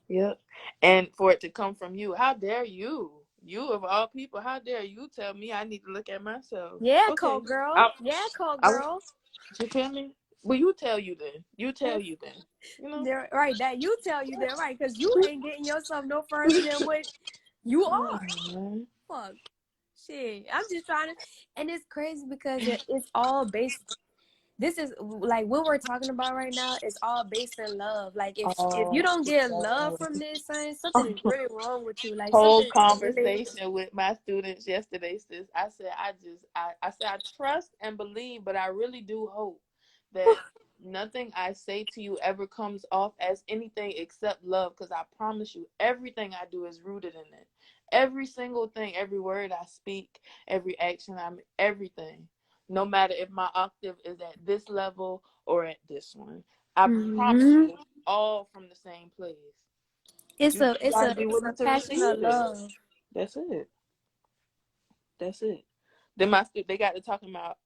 Yep. And for it to come from you, how dare you? You of all people, how dare you tell me I need to look at myself? Yeah, Okay. cold girl. I, Yeah, cold I, girl. you tell me? Well, you tell you then. You tell you then. You know? They're right. That you tell you they're right, because you ain't getting yourself no further than what you are. Mhm. Fuck. Shit. I'm just trying to, and it's crazy because it's all based. This is like what we're talking about right now is all based in love. Like if you Oh, don't get love from this, son, something is really wrong with you. Like whole something is really. conversation with my students yesterday, sis. I said I said I trust and believe, but I really do hope that nothing I say to you ever comes off as anything except love, because I promise you everything I do is rooted in it. Every single thing, every word I speak, every action I'm everything. No matter if my octave is at this level or at this one. I promise Mm-hmm. you it's all from the same place. It's You a just it's gotta a be it's a willing to passion of receive it. love. That's it. That's it. Then they got to talking about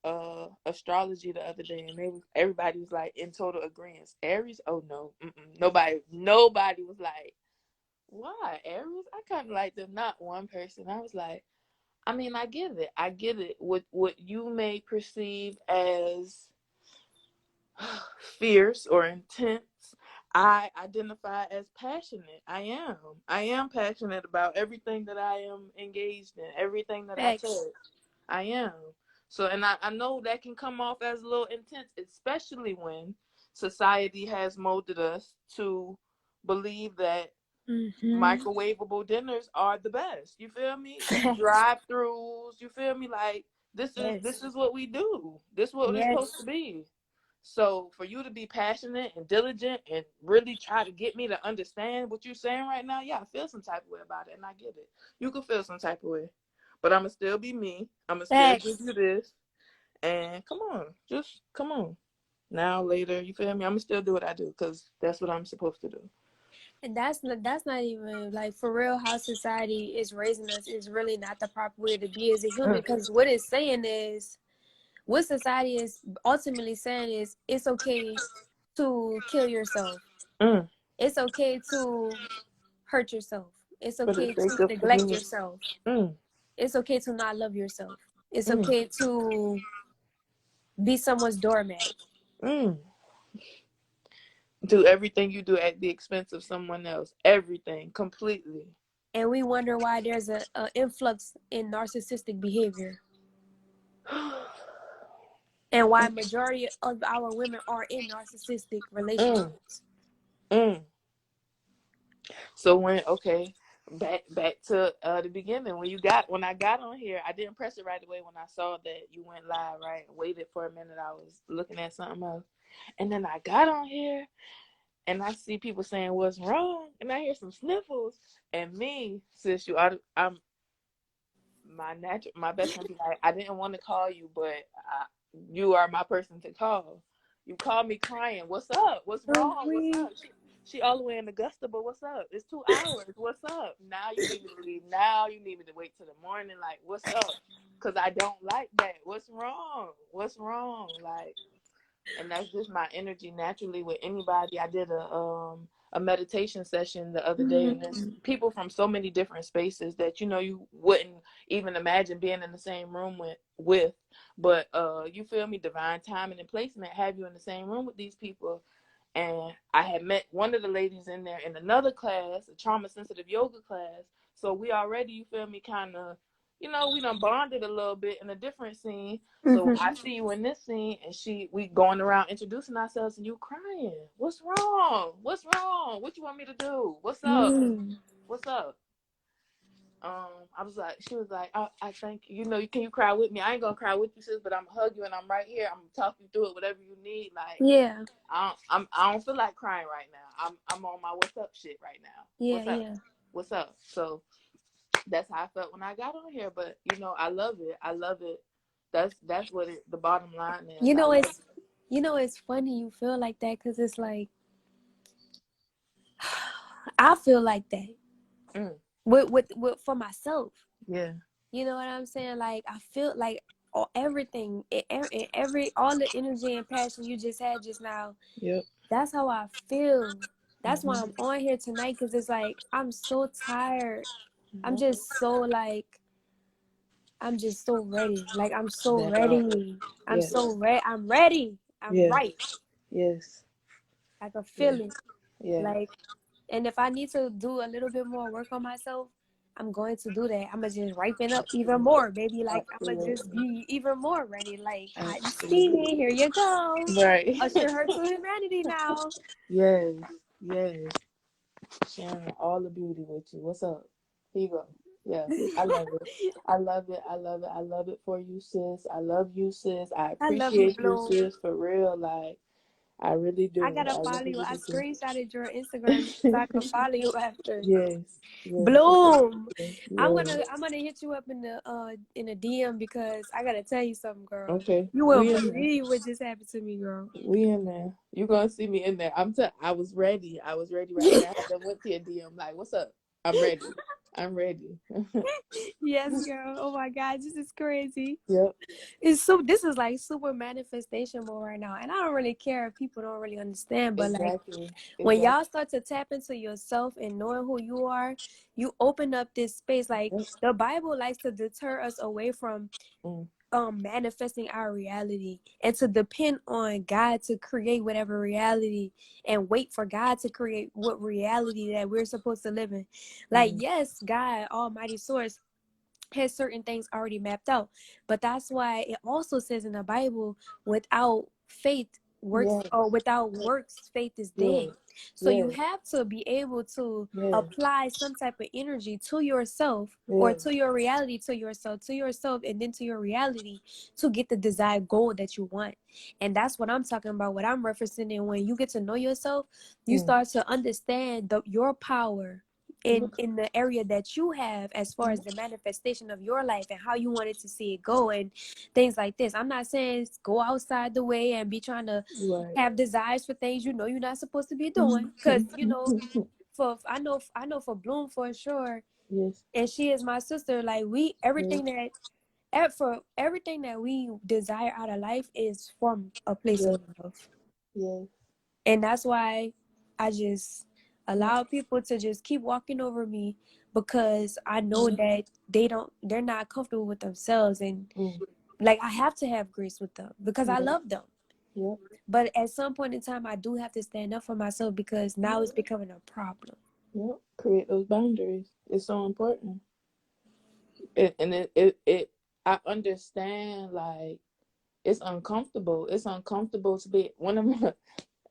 astrology the other day, and everybody was like in total agreement. Aries? Oh no, nobody was like, why Aries? I kind of like them. Not one person. I was like, I mean, I get it. I get it. What you may perceive as fierce or intense, I identify as passionate. I am passionate about everything that I am engaged in, everything that I Facts. touch. I am. So, and I know that can come off as a little intense, especially when society has molded us to believe that Mm-hmm. microwavable dinners are the best. You feel me? Facts. Drive-throughs. You feel me? Like this Yes. is what we do. This is what it's supposed to Yes. be. So for you to be passionate and diligent and really try to get me to understand what you're saying right now, yeah, I feel some type of way about it, and I get it. You can feel some type of way, but I'ma still be me. I'ma still give Facts. you this, and come on, just come on. Now later, you feel me? I'ma still do what I do because that's what I'm supposed to do. And that's not even like for real how society is raising us is really not the proper way to be as a human, Mm, because what it's saying is what society is ultimately saying is it's okay to kill yourself. mm, It's okay to hurt yourself. It's For the okay sake to of neglect convenience. yourself. Mm, It's okay to not love yourself. It's mm, okay to be someone's doormat. mm. Do everything you do at the expense of someone else. Everything, completely. And we wonder why there's a influx in narcissistic behavior. And why majority of our women are in narcissistic Mm, relationships. mm. So back to the beginning. When I got on here, I didn't press it right away when I saw that you went live, right? Waited for a minute. I was looking at something else. And then I got on here and I see people saying what's wrong, and I hear some sniffles. And me, sis, I'm my best friend. Like, I didn't want to call you, but you are my person to call. You called me crying. What's up? What's Oh, wrong? What's we. up? She all the way in Augusta, but what's up? It's 2 hours. What's up? Now you need me to leave. Now you need me to wait till the morning. Like, what's up? Because I don't like that. What's wrong? What's wrong? Like, and that's just my energy naturally with anybody. I did a meditation session the other day, and there's people from so many different spaces that you wouldn't even imagine being in the same room with. But you feel me? Divine timing and placement have you in the same room with these people. And I had met one of the ladies in there in another class, a trauma sensitive yoga class. So we already, you feel me, kind of, we done bonded a little bit in a different scene. So I see you in this scene, and we going around introducing ourselves, and you crying. What's wrong? What's wrong? What you want me to do? What's up? What's up? She was like, I think, can you cry with me? I ain't gonna cry with you, sis, but I'm gonna hug you, and I'm right here. I'm gonna talk you through it, whatever you need. Like, Yeah. I don't feel like crying right now. I'm on my what's up shit right now. Yeah, What's up? yeah. What's up? So that's how I felt when I got on here. But I love it. I love it. That's what the bottom line is. You I know, love it's it's funny you feel like that because it's like I feel like that it. with for myself. Yeah. You know what I'm saying? Like I feel like everything, all the energy and passion you just had just now. Yep. That's how I feel. That's why Mm-hmm. I'm on here tonight because it's like I'm so tired. I'm Mm-hmm. just so like I'm just so ready. Like I'm so That part. ready. I'm Yes. so ready. I'm ready. I'm Yeah. right. Yes. I can Yeah. feel it. Yeah. Like, and if I need to do a little bit more work on myself, I'm going to do that. I'm gonna just ripen up even more, baby. Like I'm gonna just Absolutely. be even more ready. Like hot and Absolutely. steamy. Here you go. Right. Usher her to humanity now. Yes. Yes. Sharing all the beauty with you. What's up? Here you go. Yeah. I love it. I love it. I love it. I love it for you, sis. I love you, sis. I I love you, appreciate you, Bloom. sis, for real. Like, I really I do. gotta I follow really, you. I really screenshotted your Instagram so I can do. follow you after. Yes. Yes. Bloom. I'm Yes. gonna I'm gonna hit you up in a DM because I gotta tell you something, girl. Okay. You won't We in there. believe what just happened to me, girl. We in there. You gonna see me in there. I was ready. I was ready right away. I had to went to your DM like, what's up? I'm ready. I'm ready. Yes, girl. Oh my God, this is crazy. Yep. This is like super manifestation mode right now. And I don't really care if people don't really understand, but like Exactly. when Exactly. y'all start to tap into yourself and knowing who you are, you open up this space. Like Yep. the Bible likes to deter us away from Mm. manifesting our reality and to depend on God to create whatever reality and wait for God to create what reality that we're supposed to live in. Like, Mm. yes, God, Almighty Source, has certain things already mapped out. But that's why it also says in the Bible, without faith, works Yes. or without works, faith is Yes. dead. So you Yes. have to be able to Yes. apply some type of energy to yourself or Yes. to your reality, to yourself, and then to your reality to get the desired goal that you want. And that's what I'm talking about, what I'm referencing. And when you get to know yourself, you Mm. start to understand your power Mm. in the area that you have as far as the manifestation of your life and how you wanted to see it go and things like this. I'm not saying go outside the way and be trying to Right. have desires for things you're not supposed to be doing, because for I know for Bloom for sure, Yes. and she is my sister. Like Yes. for everything that we desire out of life is from a place of Yes. love. Yes. And that's why I just Yep. allow people to just keep walking over me. because I know that they're not comfortable with themselves, and like I have to have grace with them because I love them. Yep. But at some point in time, I do have to stand up for myself because now it's becoming a problem. Yep. Create those boundaries. It's so important. And I understand, like, it's uncomfortable. It's uncomfortable to be one of my.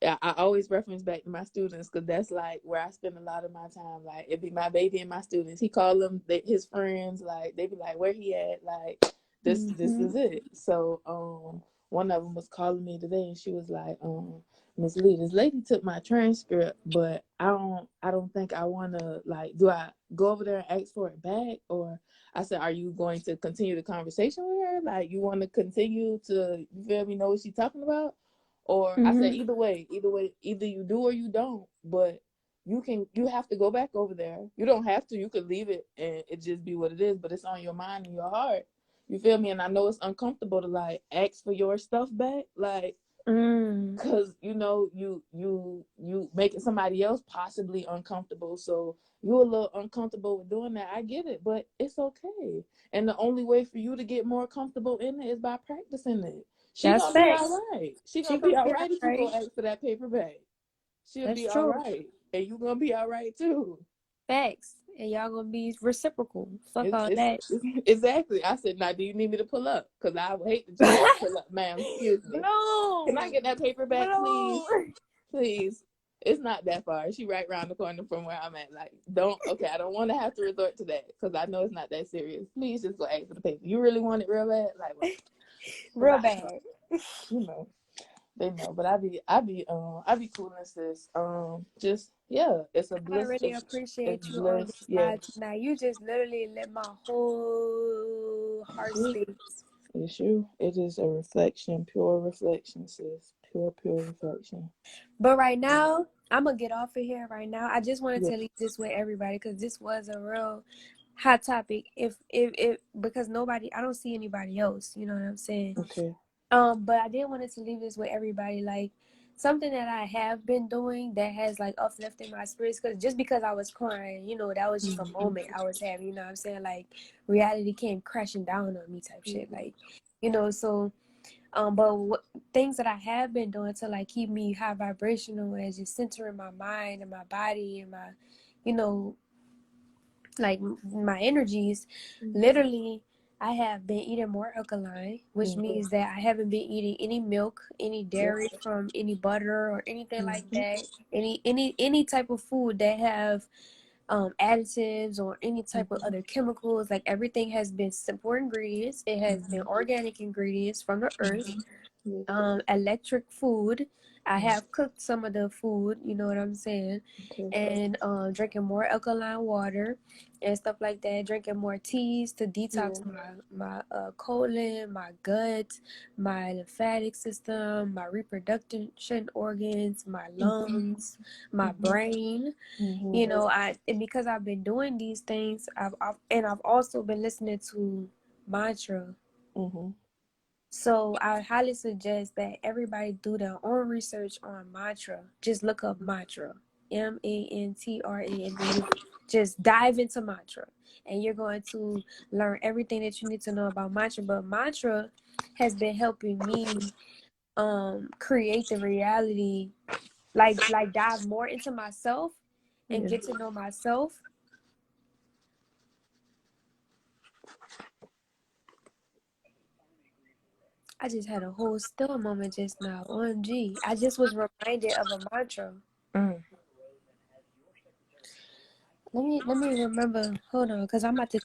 I always reference back to my students because that's like where I spend a lot of my time. Like it be my baby and my students. He call them his friends. Like they be like, "Where he at?" Like this is it. So one of them was calling me today, and she was like, Miss Lee, this lady took my transcript, but I don't think I want to, like, do I go over there and ask for it back? Or I said, are you going to continue the conversation with her? Like, you want to continue to, you feel me, know what she's talking about? Or I said, Mm-hmm. either you do or you don't. But you have to go back over there. You don't have to. You could leave it and it just be what it is. But it's on your mind and your heart. You feel me? And I know it's uncomfortable to like ask for your stuff back, like, Mm. cause you making somebody else possibly uncomfortable. So you're a little uncomfortable with doing that. I get it, but it's okay. And the only way for you to get more comfortable in it is by practicing it. She That's gonna be all facts. right. She She gonna be gonna all be right if you go alright. ask for that paper bag. She'll That's be all true. right, and you gonna be all right too. Facts. And y'all gonna be reciprocal. Fuck It's, all it's, that. it's exactly. I said, now, do you need me to pull up? Because I would hate to just have to pull up, ma'am. Excuse me. Can I Bloom. get that paper back, please? Bloom. Please. It's not that far. She right around the corner from where I'm at. Like, don't. Okay, I don't want to have to resort to that because I know it's not that serious. Please just go ask for the paper. You really want it real bad, like what? Real Because bad. you know, they know. But I be cool in this. Just yeah, it's a I bliss. really It's appreciate you on bliss. this Yeah, live tonight. You just literally let my whole heart space. it's you. It is a reflection, pure reflection, sis. Pure reflection. But right now, I'm gonna get off of here right now. I just wanted Yeah. to leave this with everybody because this was a real hot topic. If because nobody, I don't see anybody else. You know what I'm saying? Okay. But I did wanted to leave this with everybody, like something that I have been doing that has like uplifted my spirits. Because just because I was crying, that was just a moment I was having. You know what I'm saying? Like reality came crashing down on me, type shit. Like, so. But things that I have been doing to like keep me high vibrational is just centering my mind and my body and my, you know, like my energies. Literally, I have been eating more alkaline, which means that I haven't been eating any milk, any Yep. dairy from any butter or anything like that. Any type of food that have additives or any type of other chemicals. Like everything has been simple ingredients. It has been organic ingredients from the earth. Yes. Electric food. I have cooked some of the food, you know what I'm saying, Okay. and drinking more alkaline water and stuff like that. Drinking more teas to Yeah. detox my colon, my gut, my lymphatic system, my reproduction organs, my lungs, my brain. And because I've been doing these things, I've also been listening to mantra. So I highly suggest that everybody do their own research on mantra. Just look up mantra, mantra, and then you just dive into mantra, and you're going to learn everything that you need to know about mantra. But mantra has been helping me create the reality, like dive more into myself and Yeah. get to know myself. I just had a whole still moment just now. OMG. I just was reminded of a mantra. Mm. Let me remember. Hold on, because I'm about to.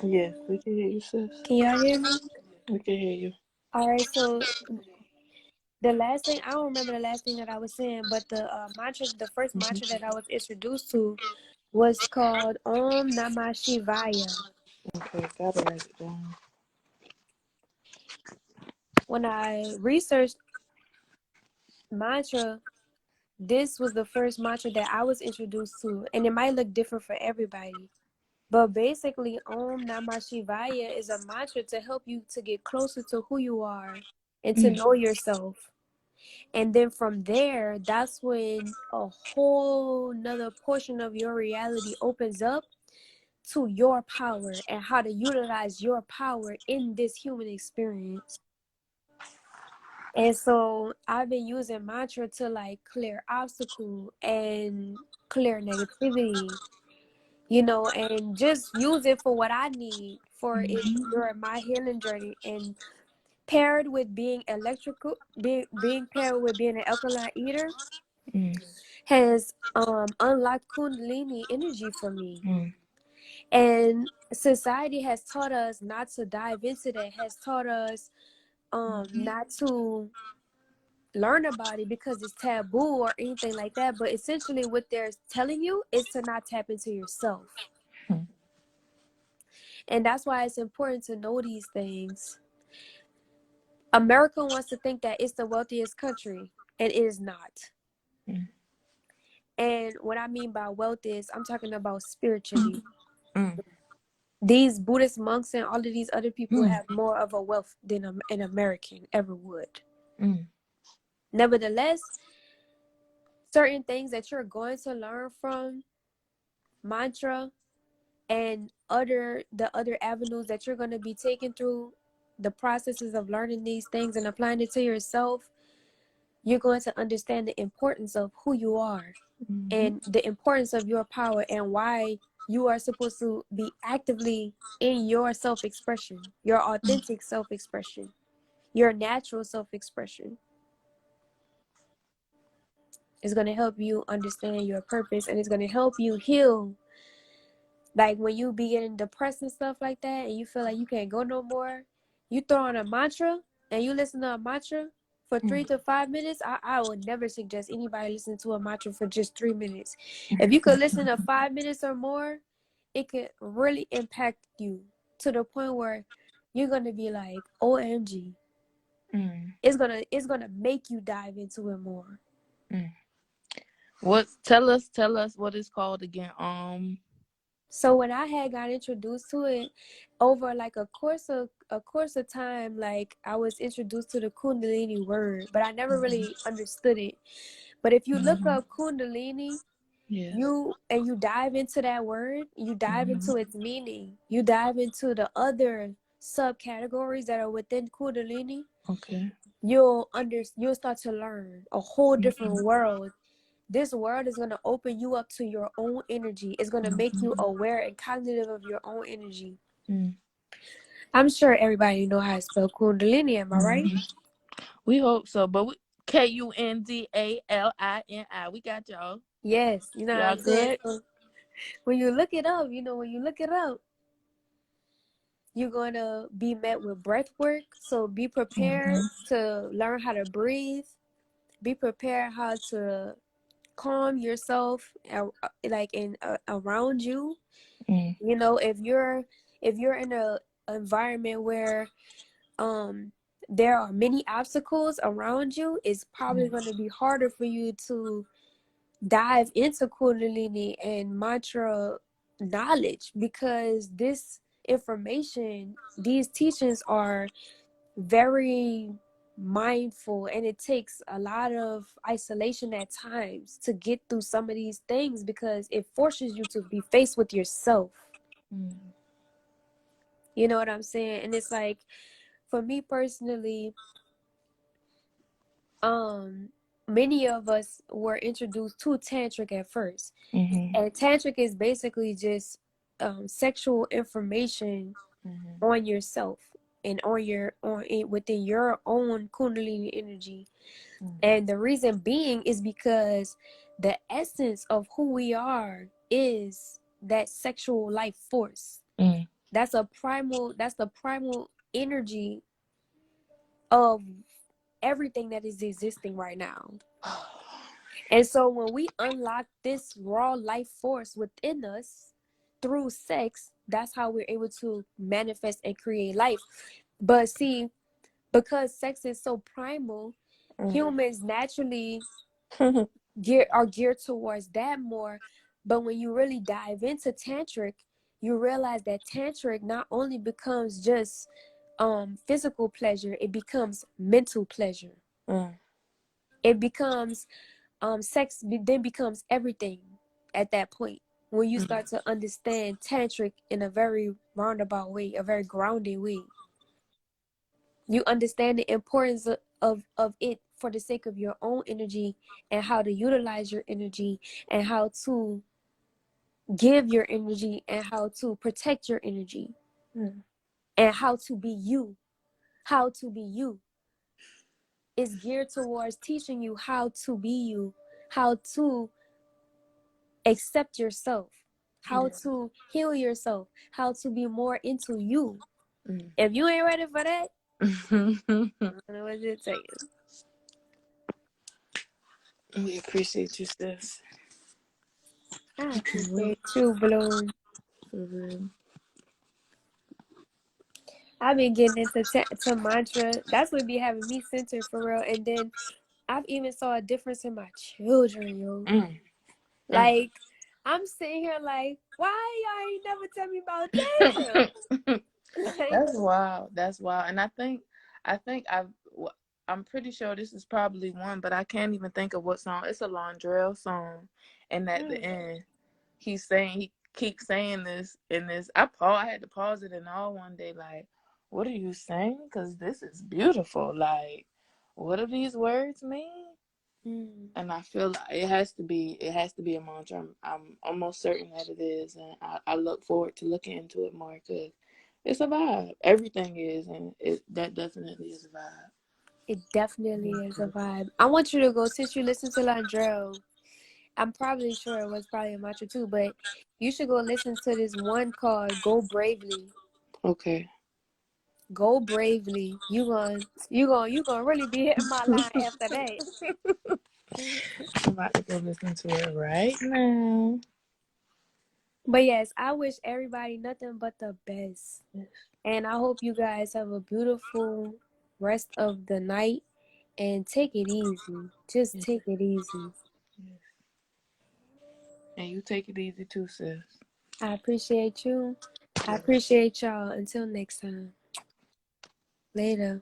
Yes, we can hear you, sis. Can y'all hear me? We can hear you. All right, so the last thing, I don't remember the last thing that I was saying, but the mantra, the first mantra that I was introduced to was called Om Namah Shivaya. Okay, gotta write it down. When I researched mantra, this was the first mantra that I was introduced to, and it might look different for everybody. But basically, Om Namah Shivaya is a mantra to help you to get closer to who you are and to know yourself. And then from there, that's when a whole nother portion of your reality opens up to your power and how to utilize your power in this human experience. And so I've been using mantra to like clear obstacle and clear negativity, you know, and just use it for what I need for it during my healing journey. And paired with being electrical, being paired with being an alkaline eater has unlocked Kundalini energy for me. And society has taught us not to dive into that, has taught us not to learn about it because it's taboo or anything like that. But essentially what they're telling you is to not tap into yourself. And that's why it's important to know these things. America wants to think that it's the wealthiest country, and it is not. And what I mean by wealth is I'm talking about spiritually. These Buddhist monks and all of these other people have more of a wealth than an American ever would. Nevertheless, certain things that you're going to learn from mantra and the other avenues that you're going to be taking through the processes of learning these things and applying it to yourself, you're going to understand the importance of who you are and the importance of your power and why you are supposed to be actively in your self-expression, your authentic self-expression, your natural self-expression. It's going to help you understand your purpose, and it's going to help you heal. Like when you be getting depressed and stuff like that and you feel like you can't go no more, you throw on a mantra and you listen to a mantra for 3 to 5 minutes. I would never suggest anybody listen to a mantra for just 3 minutes. If you could listen to 5 minutes or more, it could really impact you to the point where you're gonna be like, OMG. It's gonna make you dive into it more. Tell us what it's called again. So when I had got introduced to it over like a course of time, like I was introduced to the Kundalini word, but I never really understood it. But if you look up Kundalini, you dive into that word, you dive into its meaning, you dive into the other subcategories that are within Kundalini. Okay. You'll start to learn a whole different world. This world is going to open you up to your own energy. It's going to make you aware and cognitive of your own energy. I'm sure everybody know how to spell Kundalini, am I right? We hope so, but Kundalini. We got y'all. Yes, you know what Y'all I'm saying? good? So when you look it up, you're going to be met with breath work. So be prepared to learn how to breathe. Be prepared how to calm yourself around you. You know, if you're in a environment where there are many obstacles around you, it's probably going to be harder for you to dive into Kundalini and mantra knowledge, because this information, these teachings are very mindful, and it takes a lot of isolation at times to get through some of these things because it forces you to be faced with yourself. You know what I'm saying? And it's like, for me personally, many of us were introduced to tantric at first. And tantric is basically just sexual information on yourself and within your own Kundalini energy. And the reason being is because the essence of who we are is that sexual life force. That's the primal energy of everything that is existing right now. And so when we unlock this raw life force within us through sex, that's how we're able to manifest and create life. But see, because sex is so primal, humans naturally are geared towards that more. But when you really dive into tantric, you realize that tantric not only becomes just physical pleasure, it becomes mental pleasure. It becomes then becomes everything at that point when you start to understand tantric in a very roundabout way, a very grounded way. You understand the importance of it for the sake of your own energy and how to utilize your energy and how to give your energy and how to protect your energy and how to be you. How to be you is geared towards teaching you how to be you, how to accept yourself, how to heal yourself, how to be more into you. If you ain't ready for that, I don't know what to tell you. We appreciate you, sis. I appreciate you, Bloom. For real. I've been getting into to mantra. That's what be having me centered for real. And then I've even saw a difference in my children, yo. Like, I'm sitting here like, why y'all ain't never tell me about tantra? Like, That's wild. That's wild. And I'm pretty sure this is probably one, but I can't even think of what song. It's a Londrell song, and at the end, he keeps saying this in this. I had to pause it and all one day. Like, what are you saying? Because this is beautiful. Like, what do these words mean? And I feel like it has to be a mantra. I'm almost certain that it is, and I look forward to looking into it more because it's a vibe. Everything is, and that definitely is a vibe. it definitely is a vibe. I want you to go, since you listen to Landrell, I'm probably sure it was probably a mantra too, but you should go listen to this one called Go Bravely. Okay. Go Bravely. You gonna really be hitting my line after that. I'm about to go listen to it right now. But yes, I wish everybody nothing but the best. And I hope you guys have a beautiful rest of the night and take it easy. Just Yes. take it easy. Yes. And you take it easy too, sis. I appreciate you. I appreciate y'all. Until next time. Later.